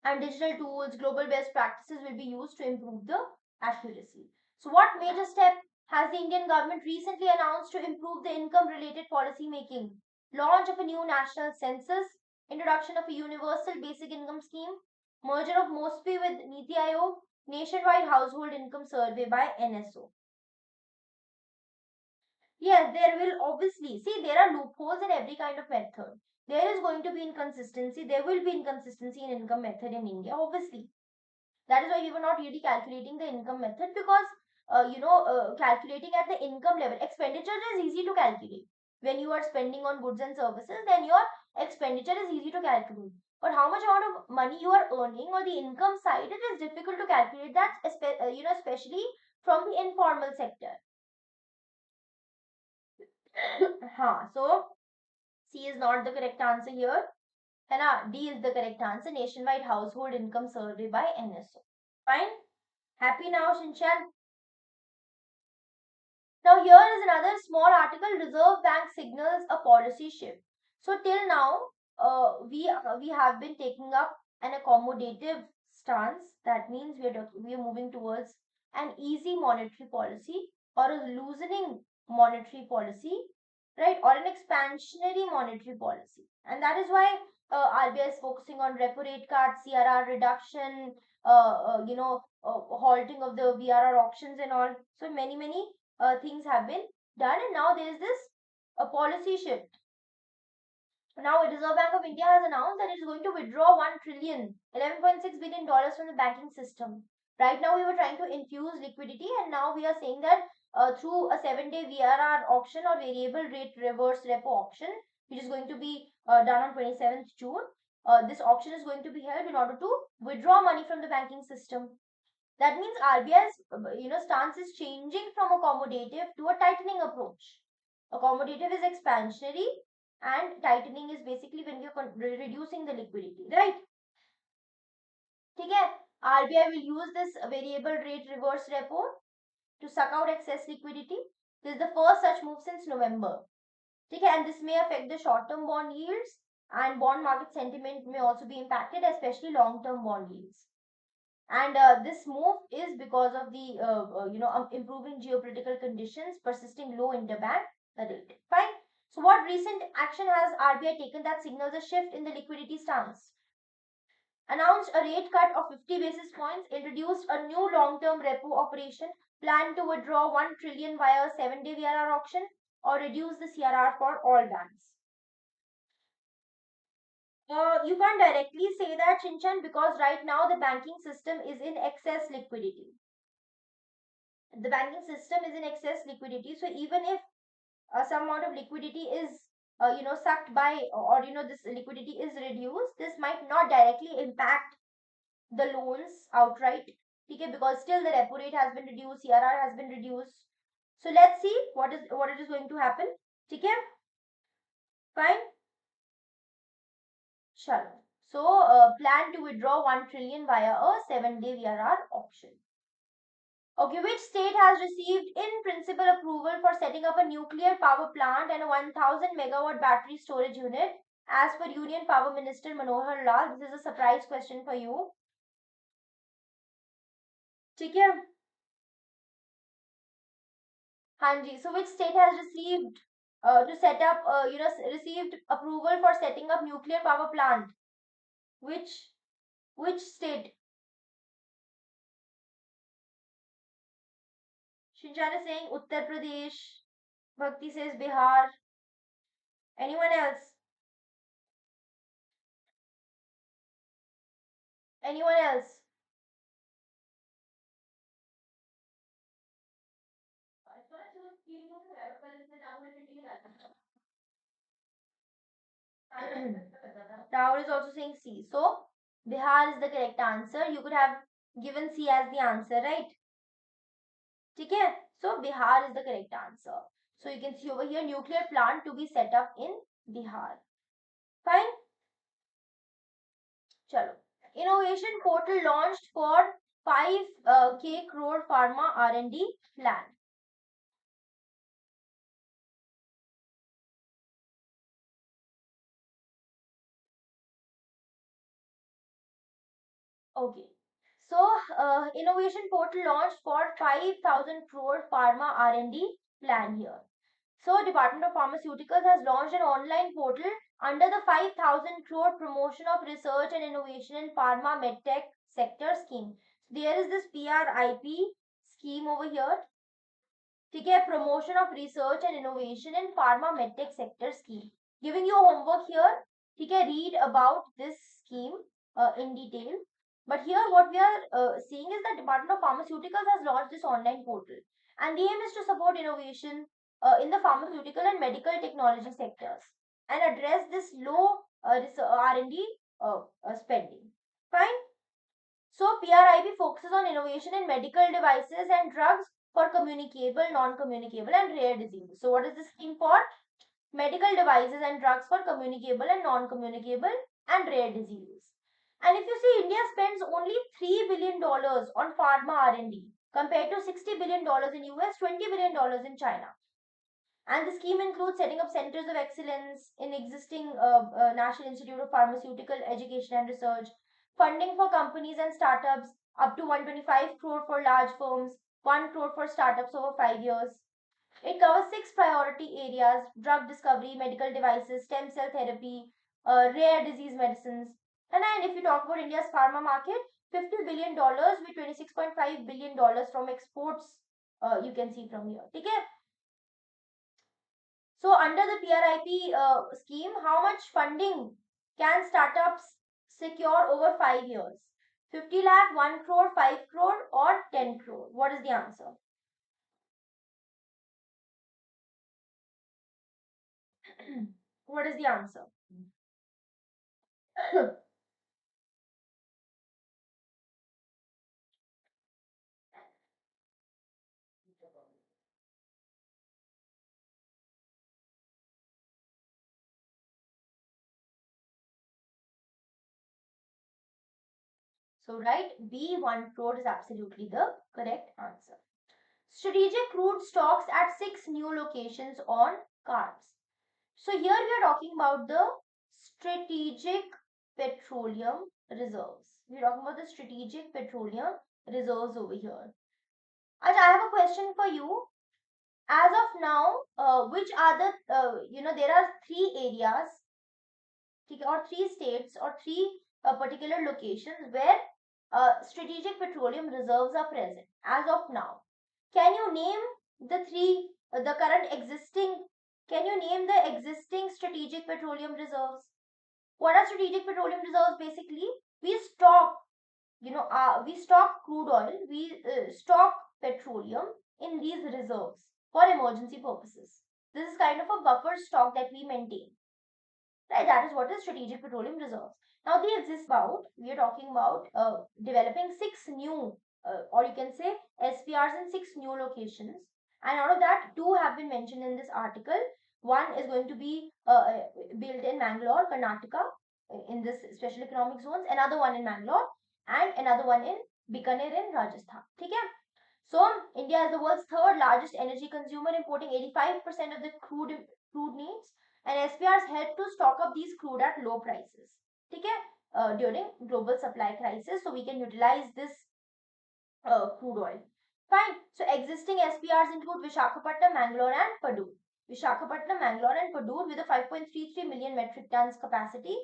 And digital tools, global best practices will be used to improve the accuracy. So, what major step has the Indian government recently announced to improve the income-related policy making? Launch of a new national census, introduction of a universal basic income scheme, merger of MOSPI with Niti Aayog, nationwide household income survey by NSO. Yes, there will obviously, see, there are loopholes in every kind of method. There is going to be inconsistency. There will be inconsistency in income method in India, obviously. That is why we were not really calculating the income method because, calculating at the income level, expenditure is easy to calculate. When you are spending on goods and services, then your expenditure is easy to calculate. But how much amount of money you are earning or the income side, it is difficult to calculate that, especially from the informal sector. So C is not the correct answer here. D is the correct answer. Nationwide Household Income Survey by NSO. Fine. Happy now, Shinchan? Now here is another small article. Reserve Bank signals a policy shift. So till now, we have been taking up an accommodative stance. That means we are moving towards an easy monetary policy or a loosening monetary policy, right? Or an expansionary monetary policy, and that is why RBI is focusing on repo rate cuts, CRR reduction, halting of the VRR auctions and all. So many things have been done, and now there is this a policy shift. Now, Reserve Bank of India has announced that it is going to withdraw 1 trillion, $11.6 billion from the banking system. Right now, we were trying to infuse liquidity, and now we are saying that through a 7-day VRR auction or variable rate reverse repo auction, which is going to be done on 27th June, this auction is going to be held in order to withdraw money from the banking system. That means RBI's stance is changing from accommodative to a tightening approach. Accommodative is expansionary, and tightening is basically when you're reducing the liquidity, right? Okay, RBI will use this variable rate reverse repo to suck out excess liquidity. This is the first such move since November. Okay, and this may affect the short-term bond yields, and bond market sentiment may also be impacted, especially long-term bond yields. And this move is because of the improving geopolitical conditions, persisting low interbank rate. Fine. So, what recent action has RBI taken that signals a shift in the liquidity stance? announced a rate cut of 50 basis points, introduced a new long-term repo operation, planned to withdraw 1 trillion via a 7-day VRR auction, or reduce the CRR for all banks. You can't directly say that, Shinchan, because right now the banking system is in excess liquidity. The banking system is in excess liquidity. So even if some amount of liquidity is sucked by, or this liquidity is reduced, this might not directly impact the loans outright. Okay, because still the repo rate has been reduced, CRR has been reduced. So let's see what it is going to happen. Okay, fine. Chalo. So plan to withdraw 1 trillion via a 7-day VRR auction. Okay, which state has received in principle approval for setting up a nuclear power plant and a 1000 megawatt battery storage unit? As per Union Power Minister Manohar Lal, this is a surprise question for you. ठीक है? हाँ जी. So which state has received to set up, received approval for setting up nuclear power plant? Which which state? Shinchan is saying Uttar Pradesh. Bhakti says Bihar. Anyone else? Anyone else? Rahul is also saying C. So Bihar is the correct answer. You could have given C as the answer, right? Okay. So Bihar is the correct answer. So you can see over here nuclear plant to be set up in Bihar. Fine. Chalo. Innovation portal launched for 5K crore pharma R&D plan. Okay. So, innovation portal launched for 5,000 crore pharma R&D plan here. So, Department of Pharmaceuticals has launched an online portal under the 5,000 crore promotion of research and innovation in pharma medtech sector scheme. So, there is this PRIP scheme over here. ठीक है, promotion of research and innovation in pharma medtech sector scheme. Giving you homework here. ठीक है, read about this scheme in detail. But here what we are seeing is that Department of Pharmaceuticals has launched this online portal, and the aim is to support innovation in the pharmaceutical and medical technology sectors and address this low R&D spending. Fine. So PRIB focuses on innovation in medical devices and drugs for communicable, non-communicable and rare diseases. So what is this scheme for? Medical devices and drugs for communicable and non-communicable and rare diseases. And if you see, India spends only $3 billion on pharma R&D compared to $60 billion in US, $20 billion in China. And the scheme includes setting up centers of excellence in existing National Institute of Pharmaceutical Education and Research, funding for companies and startups up to 125 crore for large firms, 1 crore for startups over 5 years. It covers 6 priority areas: drug discovery, medical devices, stem cell therapy, rare disease medicines. And if you talk about India's pharma market, $50 billion with $26.5 billion from exports, you can see from here. Okay? So under the PRIP scheme, how much funding can startups secure over 5 years? 50 lakh, 1 crore, 5 crore or 10 crore? What is the answer? What is the answer? So right, B, 1 crore is absolutely the correct answer. Strategic crude stocks at 6 new locations on cards. So here we are talking about the strategic petroleum reserves. We are talking about the strategic petroleum reserves over here. Aj, I have a question for you. As of now, which are the, there are 3 areas or 3 states or 3 particular locations where strategic petroleum reserves are present as of now. Can you name the the current existing, can you name the existing strategic petroleum reserves? What are strategic petroleum reserves basically? We stock, we stock crude oil, we stock petroleum in these reserves for emergency purposes. This is kind of a buffer stock that we maintain. Right, that is what is strategic petroleum reserves. Now, the exist about, we are talking about developing six new, or you can say SPRs in six new locations. And out of that, two have been mentioned in this article. One is going to be built in Mangalore, Karnataka, in this special economic zones. Another one in Mangalore, and another one in Bikaner in Rajasthan. Okay? So, India is the world's third largest energy consumer, importing 85% of the crude needs, and SPRs help to stock up these crude at low prices. Okay? During global supply crisis, so we can utilize this crude oil. Fine. So existing SPRs include Vishakhapatnam, Mangalore, and Padur. Vishakhapatnam, Mangalore, and Padur with a 5.33 million metric tons capacity.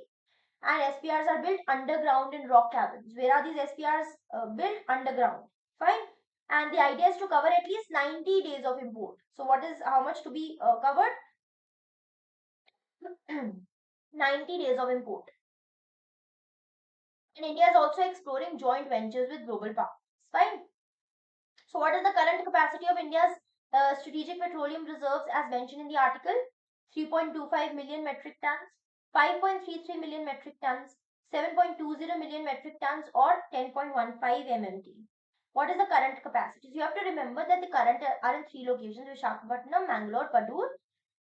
And SPRs are built underground in rock caverns. Where are these SPRs built? Underground. Fine. And the idea is to cover at least 90 days of import. So what is how much to be covered? 90 days of import. And India is also exploring joint ventures with global partners. Fine. So, what is the current capacity of India's strategic petroleum reserves as mentioned in the article? 3.25 million metric tons, 5.33 million metric tons, 7.20 million metric tons, or 10.15 MMT. What is the current capacity? So, you have to remember that the current are in three locations: Vishakhapatnam, Mangalore, Padur,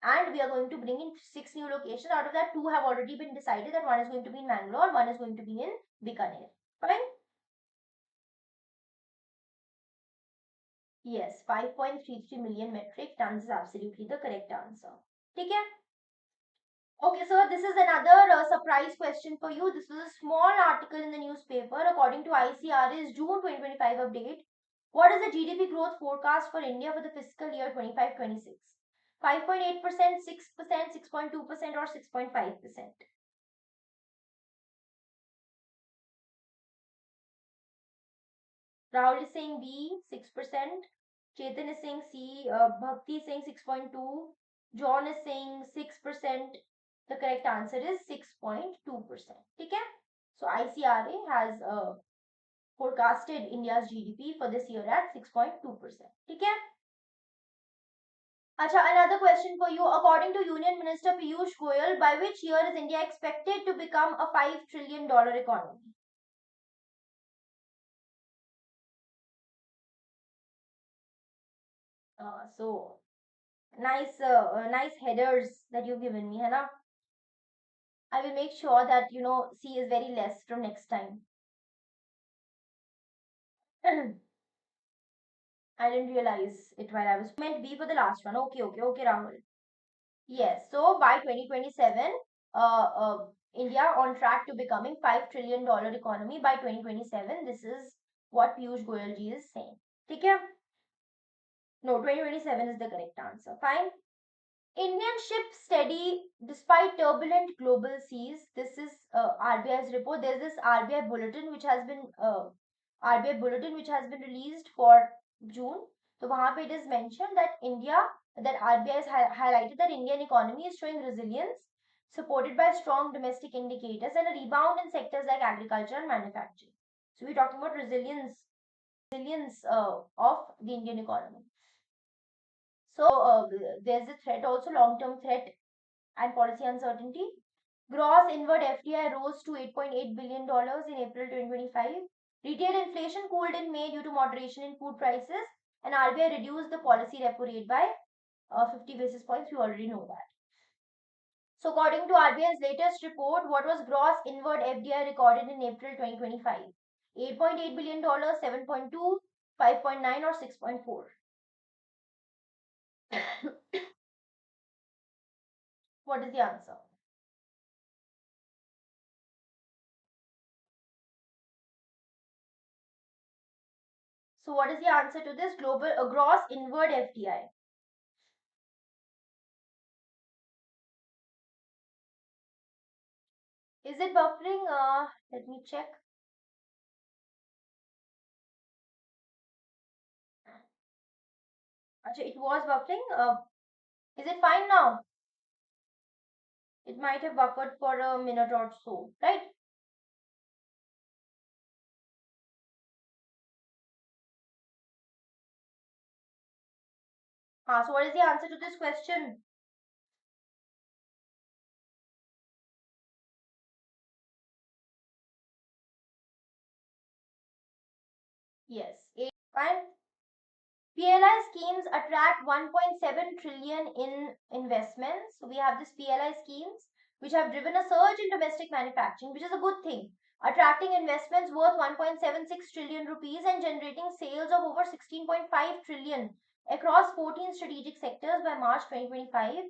and we are going to bring in six new locations. Out of that, two have already been decided that one is going to be in Mangalore, one is going to be in Bikaner. Fine. Yes, 5.33 million metric tons is absolutely the correct answer. Okay? Okay, so this is another surprise question for you. This was a small article in the newspaper. According to ICRA's June 2025 update, what is the GDP growth forecast for India for the fiscal year 25-26? 5.8%, 6%, 6.2%, or 6.5%? Rahul is saying B, 6%. Chetan is saying C. Bhakti is saying 6.2. John is saying 6%. The correct answer is 6.2%. Okay? So ICRA has forecasted India's GDP for this year at 6.2%. Okay? Acha, another question for you. According to Union Minister Piyush Goyal, by which year is India expected to become a $5 trillion economy? So nice headers that you've given me, है ना? I will make sure that C is very less from next time. I didn't realize it while I was meant B for the last one. Okay, Rahul. Yes, so by 2027, India on track to becoming $5 trillion economy by 2027. This is what Piyush Goyal ji is saying. Okay? No, 2027 is the correct answer. Fine. Indian ship steady despite turbulent global seas. This is RBI's report. There's this RBI bulletin which has been released for June. So वहाँ पे it is mentioned that RBI has highlighted that Indian economy is showing resilience, supported by strong domestic indicators and a rebound in sectors like agriculture and manufacturing. So we're talking about resilience of the Indian economy. So there's a threat also, long-term threat and policy uncertainty. Gross inward FDI rose to $8.8 billion in April 2025. Retail inflation cooled in May due to moderation in food prices, and RBI reduced the policy repo rate by 50 basis points. We already know that. So, according to RBI's latest report, what was gross inward FDI recorded in April 2025? $8.8 billion, 7.2, 5.9, or 6.4? What is the answer? So, what is the answer to this? Global gross inward FDI. Is it buffering? Let me check. Achha, it was buffering. Is it fine now? It might have buffered for a minute or so, right? So what is the answer to this question? Yes, fine. PLI schemes attract 1.7 trillion in investments. So we have this PLI schemes which have driven a surge in domestic manufacturing, which is a good thing. Attracting investments worth 1.76 trillion rupees and generating sales of over 16.5 trillion across 14 strategic sectors by March 2025.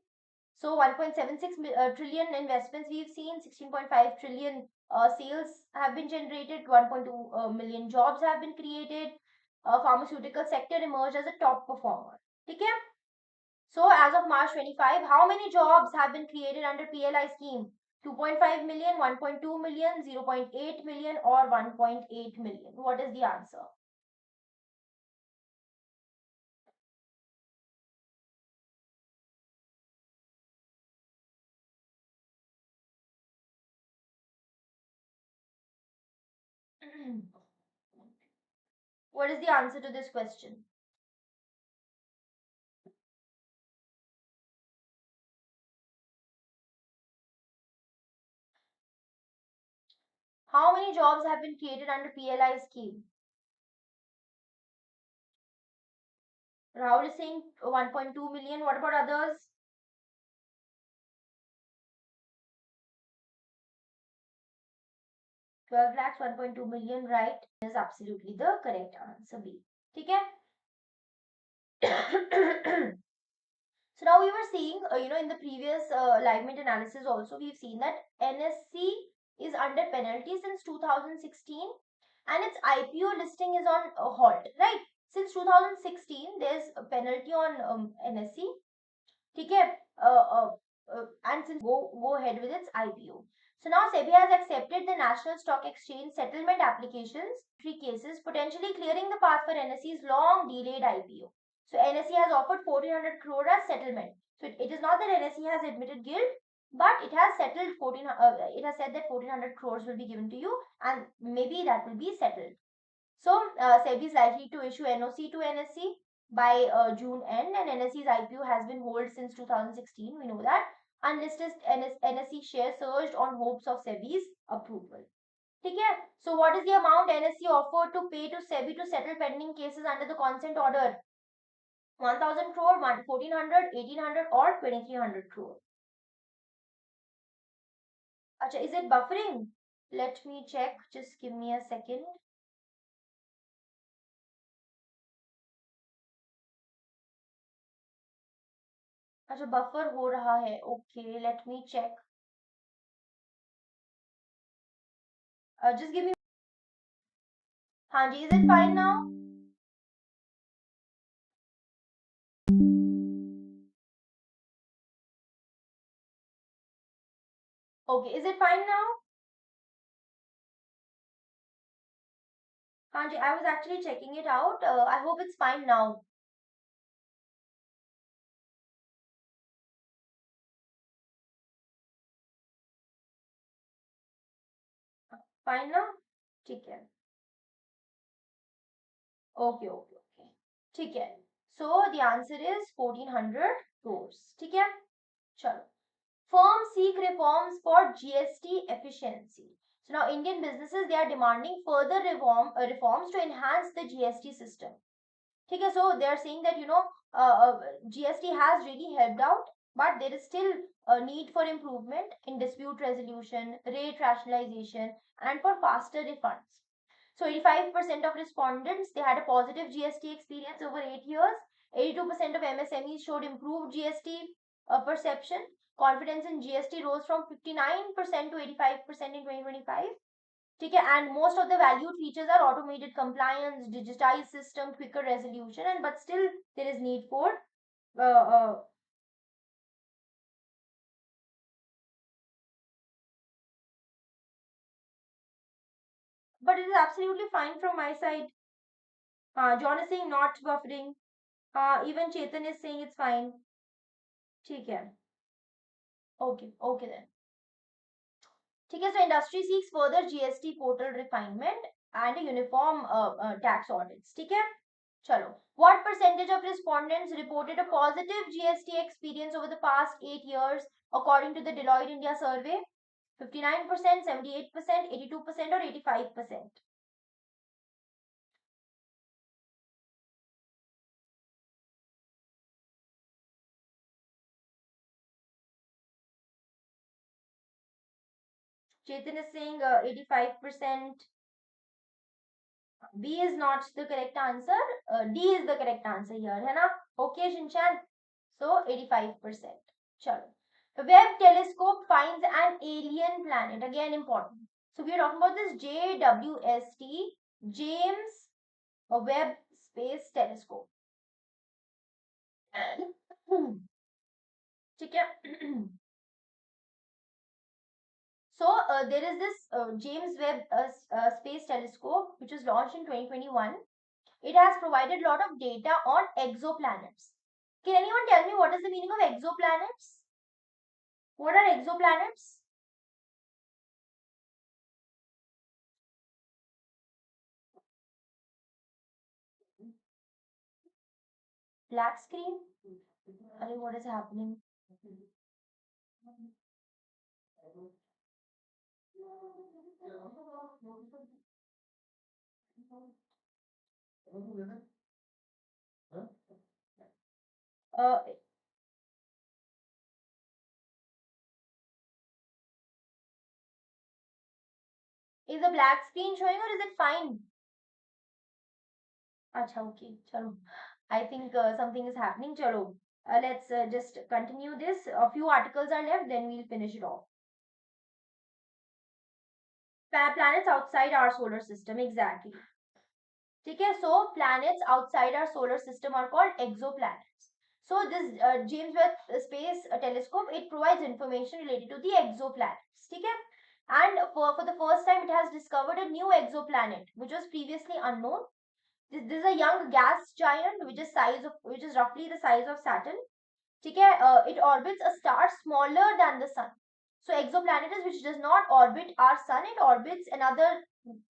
So 1.76 trillion investments we've seen, 16.5 trillion sales have been generated, 1.2 million jobs have been created. Pharmaceutical sector emerged as a top performer. Okay? So as of March 25, how many jobs have been created under PLI scheme? 2.5 million, 1.2 million, 0.8 million or 1.8 million. What is the answer? What is the answer to this question? How many jobs have been created under PLI scheme? Rahul is saying 1.2 million. What about others? 12 lakhs, 1.2 million, right? Is absolutely the correct answer B. Okay? So now we were seeing, in the previous alignment analysis also, we've seen that NSC is under penalty since 2016 and its IPO listing is on halt, right? Since 2016, there's a penalty on NSC. ठीक है and since go ahead with its IPO. So now SEBI has accepted the National Stock Exchange settlement applications, three cases, potentially clearing the path for NSE's long delayed IPO. So NSE has offered 1400 crore as settlement. So it is not that NSE has admitted guilt, but it has settled it has said that 1400 crores will be given to you and maybe that will be settled. So SEBI is likely to issue NOC to NSE by June end, and NSE's IPO has been held since 2016. We know that. Unlisted NSE shares surged on hopes of SEBI's approval. Okay. So what is the amount NSE offered to pay to SEBI to settle pending cases under the consent order? 1000 crore, 1400, 1800 or 2300 crore. Acha, is it buffering? Let me check. Just give me a second. अच्छा buffer हो रहा है okay let me check just give me हाँ जी is it fine now okay is it fine now हाँ जी I was actually checking it out I hope it's fine now fine now ठीक है okay okay okay ठीक है so the answer is 1400 crores ठीक है चलो firms seek reforms for GST efficiency so now Indian businesses they are demanding further reforms to enhance the GST system ठीक है so they are saying that GST has really helped out but there is still a need for improvement in dispute resolution rate rationalization and for faster refunds so 85% of respondents they had a positive GST experience over 8 years 82% of MSMEs showed improved GST perception confidence in GST rose from 59% to 85% in 2025 ठीक है and most of the valued features are automated compliance digitized system quicker resolution and but still there is need for uh, uh, But it is absolutely fine from my side. John is saying not buffering. Even Chetan is saying it's fine. ठीक है. Okay, okay then. ठीक है, so industry seeks further GST portal refinement and a uniform tax audits. ठीक है, चलो. What percentage of respondents reported a positive GST experience over the past 8 years according to the Deloitte India survey? 59%, 78%, 82%, or 85%? Chetan is saying 85%. B is not the correct answer. D is the correct answer here, है ना? Okay, Shinchan. So 85%. Chalo. The Webb telescope finds an alien planet. Again, important. So we are talking about this JWST, James Webb Space Telescope. ठीक है. So there is this James Webb Space Telescope which was launched in 2021. It has provided a lot of data on exoplanets. Can anyone tell me what is the meaning of exoplanets? What are exoplanets? Black screen? What is happening? Uh, is a black screen showing or is it fine? Acha, okay, chalo. I think something is happening. Chalo. Let's just continue this. A few articles are left, then we'll finish it off. Planets outside our solar system, exactly. ठीक है, so planets outside our solar system are called exoplanets. So this James Webb Space Telescope, it provides information related to the exoplanets. ठीक है, and for the first time it has discovered a new exoplanet which was previously unknown. This is a young gas giant which is roughly the size of Saturn. ठीक है, it orbits a star smaller than the sun. So exoplanet is which does not orbit our sun, it orbits another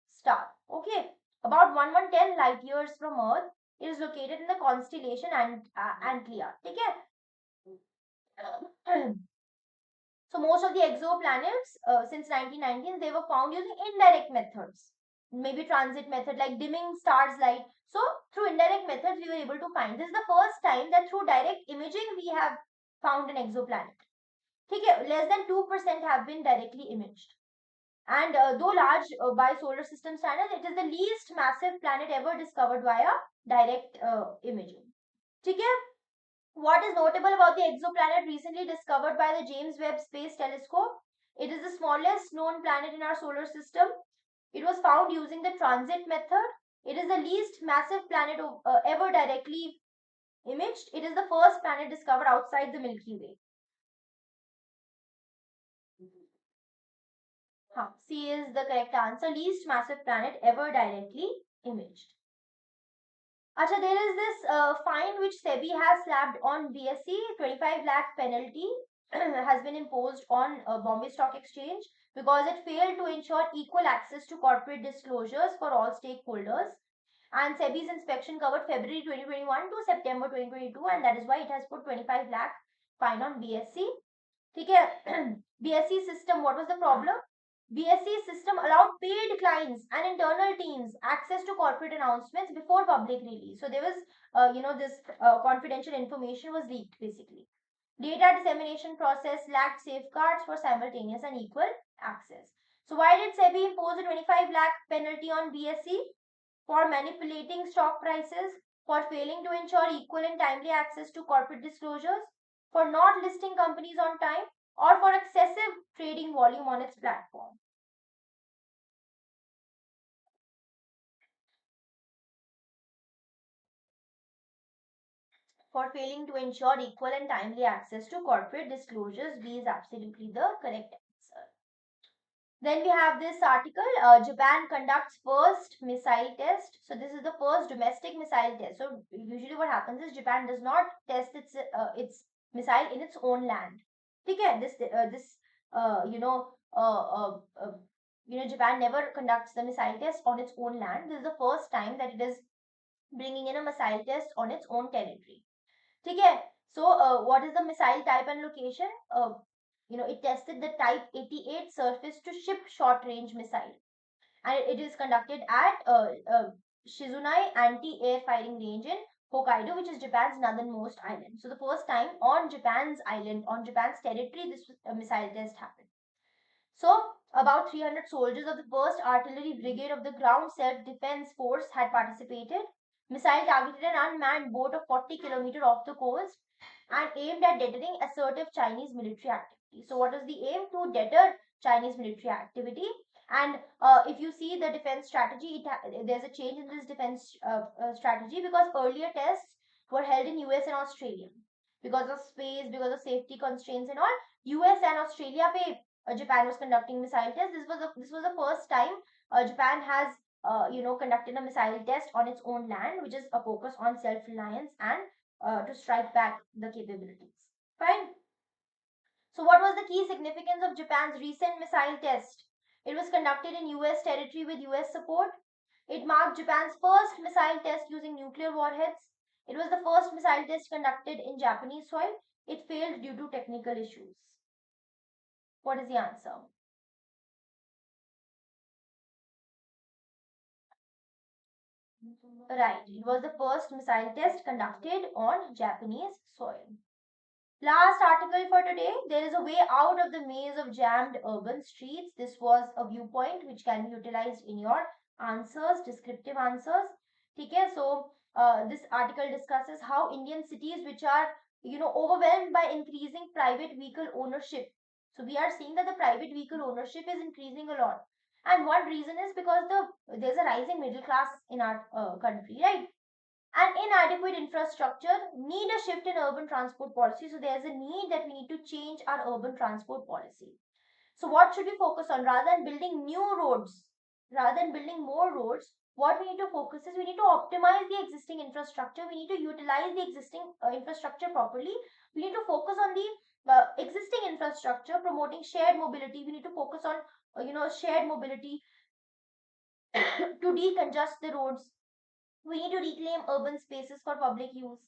star. Okay, about 1110 light years from Earth. It is located in the constellation Antlia. ठीक है. So most of the exoplanets since 1919 they were found using indirect methods, maybe transit method like dimming stars light. So through indirect methods we were able to find. This is the first time that through direct imaging we have found an exoplanet. Okay, less than 2% have been directly imaged. And though large by solar system standards, it is the least massive planet ever discovered via direct imaging. Okay? What is notable about the exoplanet recently discovered by the James Webb Space Telescope? It is the smallest known planet in our solar system. It was found using the transit method. It is the least massive planet ever directly imaged. It is the first planet discovered outside the Milky Way. C is the correct answer. Least massive planet ever directly imaged. Acha, there is this fine which SEBI has slapped on BSE. 25 lakh penalty has been imposed on Bombay Stock Exchange because it failed to ensure equal access to corporate disclosures for all stakeholders. And SEBI's inspection covered February 2021 to September 2022, and that is why it has put 25 lakh fine on BSE. ठीक है. BSE system, what was the problem? BSE system allowed paid clients and internal teams access to corporate announcements before public release. So there was, this confidential information was leaked basically. Data dissemination process lacked safeguards for simultaneous and equal access. So why did SEBI impose a 25 lakh penalty on BSE? For manipulating stock prices, for failing to ensure equal and timely access to corporate disclosures, for not listing companies on time, or for excessive trading volume on its platform. For failing to ensure equal and timely access to corporate disclosures, B is absolutely the correct answer. Then we have this article, Japan conducts first missile test. So this is the first domestic missile test. So usually what happens is Japan does not test its missile in its own land. Okay, this you know Japan never conducts the missile test on its own land. This is the first time that it is bringing in a missile test on its own territory. Okay, so what is the missile type and location? It tested the Type 88 surface to ship short range missile, and it is conducted at Shizunai anti air firing range in Hokkaido, which is Japan's northernmost island. So the first time on Japan's island, on Japan's territory, this missile test happened. So, about 300 soldiers of the 1st Artillery Brigade of the Ground Self-Defense Force had participated. Missile targeted an unmanned boat of 40 kilometers off the coast and aimed at deterring assertive Chinese military activity. So, what is the aim? To deter Chinese military activity. And if you see the defense strategy, there's a change in this defense strategy, because earlier tests were held in US and Australia. Because of space, because of safety constraints and all, US and Australia पे Japan was conducting missile tests. This was the first time Japan has conducted a missile test on its own land, which is a focus on self-reliance and to strike back the capabilities. Fine. So, what was the key significance of Japan's recent missile test? It was conducted in US territory with US support. It marked Japan's first missile test using nuclear warheads. It was the first missile test conducted in Japanese soil. It failed due to technical issues. What is the answer? Right, it was the first missile test conducted on Japanese soil. Last article for today. There is a way out of the maze of jammed urban streets. This was a viewpoint which can be utilized in your answers, descriptive answers. Okay, so this article discusses how Indian cities, which are overwhelmed by increasing private vehicle ownership. So we are seeing that the private vehicle ownership is increasing a lot, and one reason is because there's a rising middle class in our country, right? And inadequate infrastructure need a shift in urban transport policy. So there's a need that we need to change our urban transport policy. So what should we focus on? Rather than building new roads, rather than building more roads, what we need to focus is we need to optimize the existing infrastructure. We need to utilize the existing infrastructure properly. We need to focus on the existing infrastructure, promoting shared mobility. We need to focus on shared mobility to decongest the roads. We need to reclaim urban spaces for public use.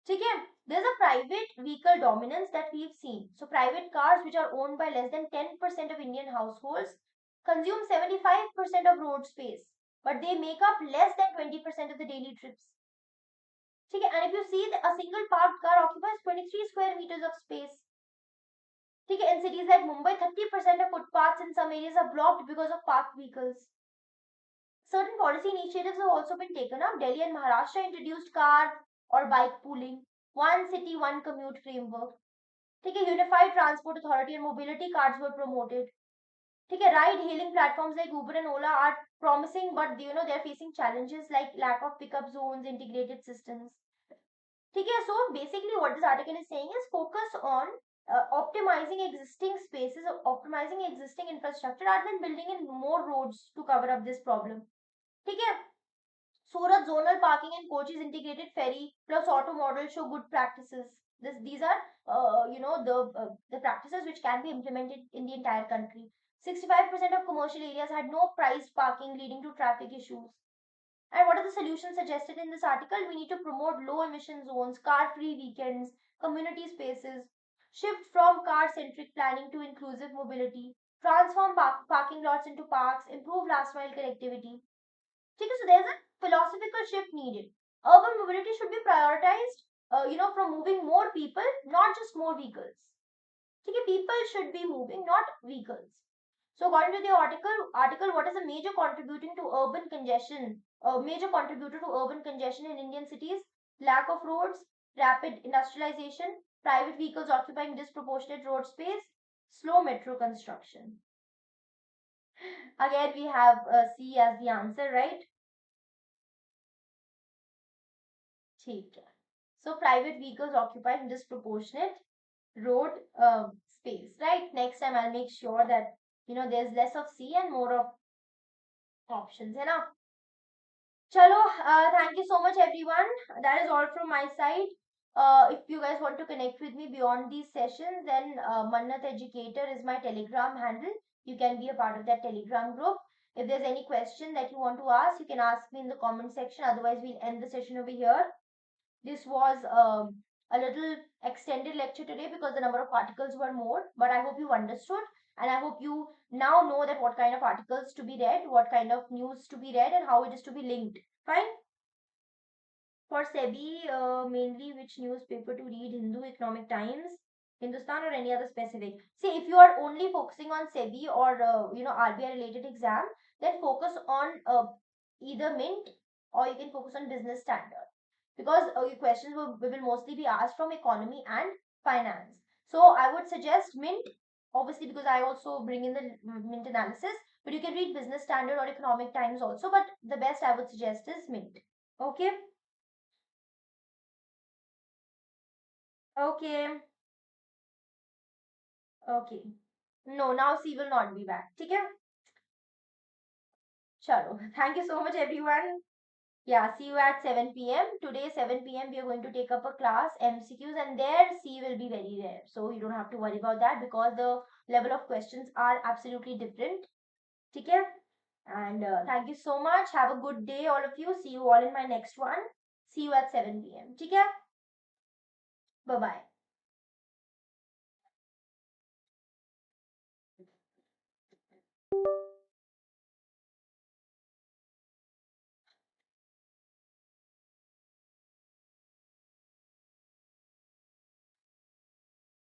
Okay, there's a private vehicle dominance that we've seen. So private cars, which are owned by less than 10% of Indian households, consume 75% of road space, but they make up less than 20% of the daily trips. Okay, and if you see, a single parked car occupies 23 square meters of space. Okay, in cities like Mumbai, 30% of footpaths in some areas are blocked because of parked vehicles. Certain policy initiatives have also been taken up. Delhi and Maharashtra introduced car or bike pooling, one city, one commute framework. ठीक है, unified transport authority and mobility cards were promoted. ठीक है, ride hailing platforms like Uber and Ola are promising, but they're facing challenges like lack of pickup zones, integrated systems. ठीक है, so basically what this article is saying is focus on optimizing existing spaces, optimizing existing infrastructure rather than building in more roads to cover up this problem. ठीक है, Surat zonal parking and Kochi's integrated ferry plus auto model show good practices. These are the practices which can be implemented in the entire country. 65% of commercial areas had no priced parking, leading to traffic issues. And what are the solutions suggested in this article? We need to promote low emission zones, car free weekends, community spaces, shift from car centric planning to inclusive mobility, transform parking lots into parks, improve last mile connectivity. Okay, so there's a philosophical shift needed. Urban mobility should be prioritized, from moving more people, not just more vehicles. Okay, people should be moving, not vehicles. So according to the article, what is a major contributing to urban congestion? A major contributor to urban congestion in Indian cities: lack of roads, rapid industrialization, private vehicles occupying disproportionate road space, slow metro construction. Again, we have C as the answer, right? ठीक है. So private vehicles occupying disproportionate road space, right? Next time I'll make sure that there's less of C and more of options, है ना? Chalo, thank you so much, everyone. That is all from my side. If you guys want to connect with me beyond these sessions, then Mannat Educator is my Telegram handle. You can be a part of that Telegram group. If there's any question that you want to ask, you can ask me in the comment section. Otherwise, we'll end the session over here. This was a little extended lecture today because the number of articles were more, but I hope you understood, and I hope you now know that what kind of articles to be read, what kind of news to be read, and how it is to be linked. Fine. For SEBI, mainly which newspaper to read? Hindu, Economic Times, Hindustan, or any other specific? See, if you are only focusing on SEBI or RBI related exam, then focus on either Mint, or you can focus on Business Standard, because your questions will mostly be asked from economy and finance. So I would suggest Mint, obviously, because I also bring in the Mint analysis, but you can read Business Standard or Economic Times also. But the best I would suggest is Mint. Okay. Okay. Okay. No, now C will not be back. Okay? Chalo. Thank you so much, everyone. Yeah, see you at 7 p.m. Today, 7 p.m., we are going to take up a class, MCQs, and there C will be very rare. So you don't have to worry about that because the level of questions are absolutely different. Okay? And thank you so much. Have a good day, all of you. See you all in my next one. See you at 7 p.m. Okay? Bye bye.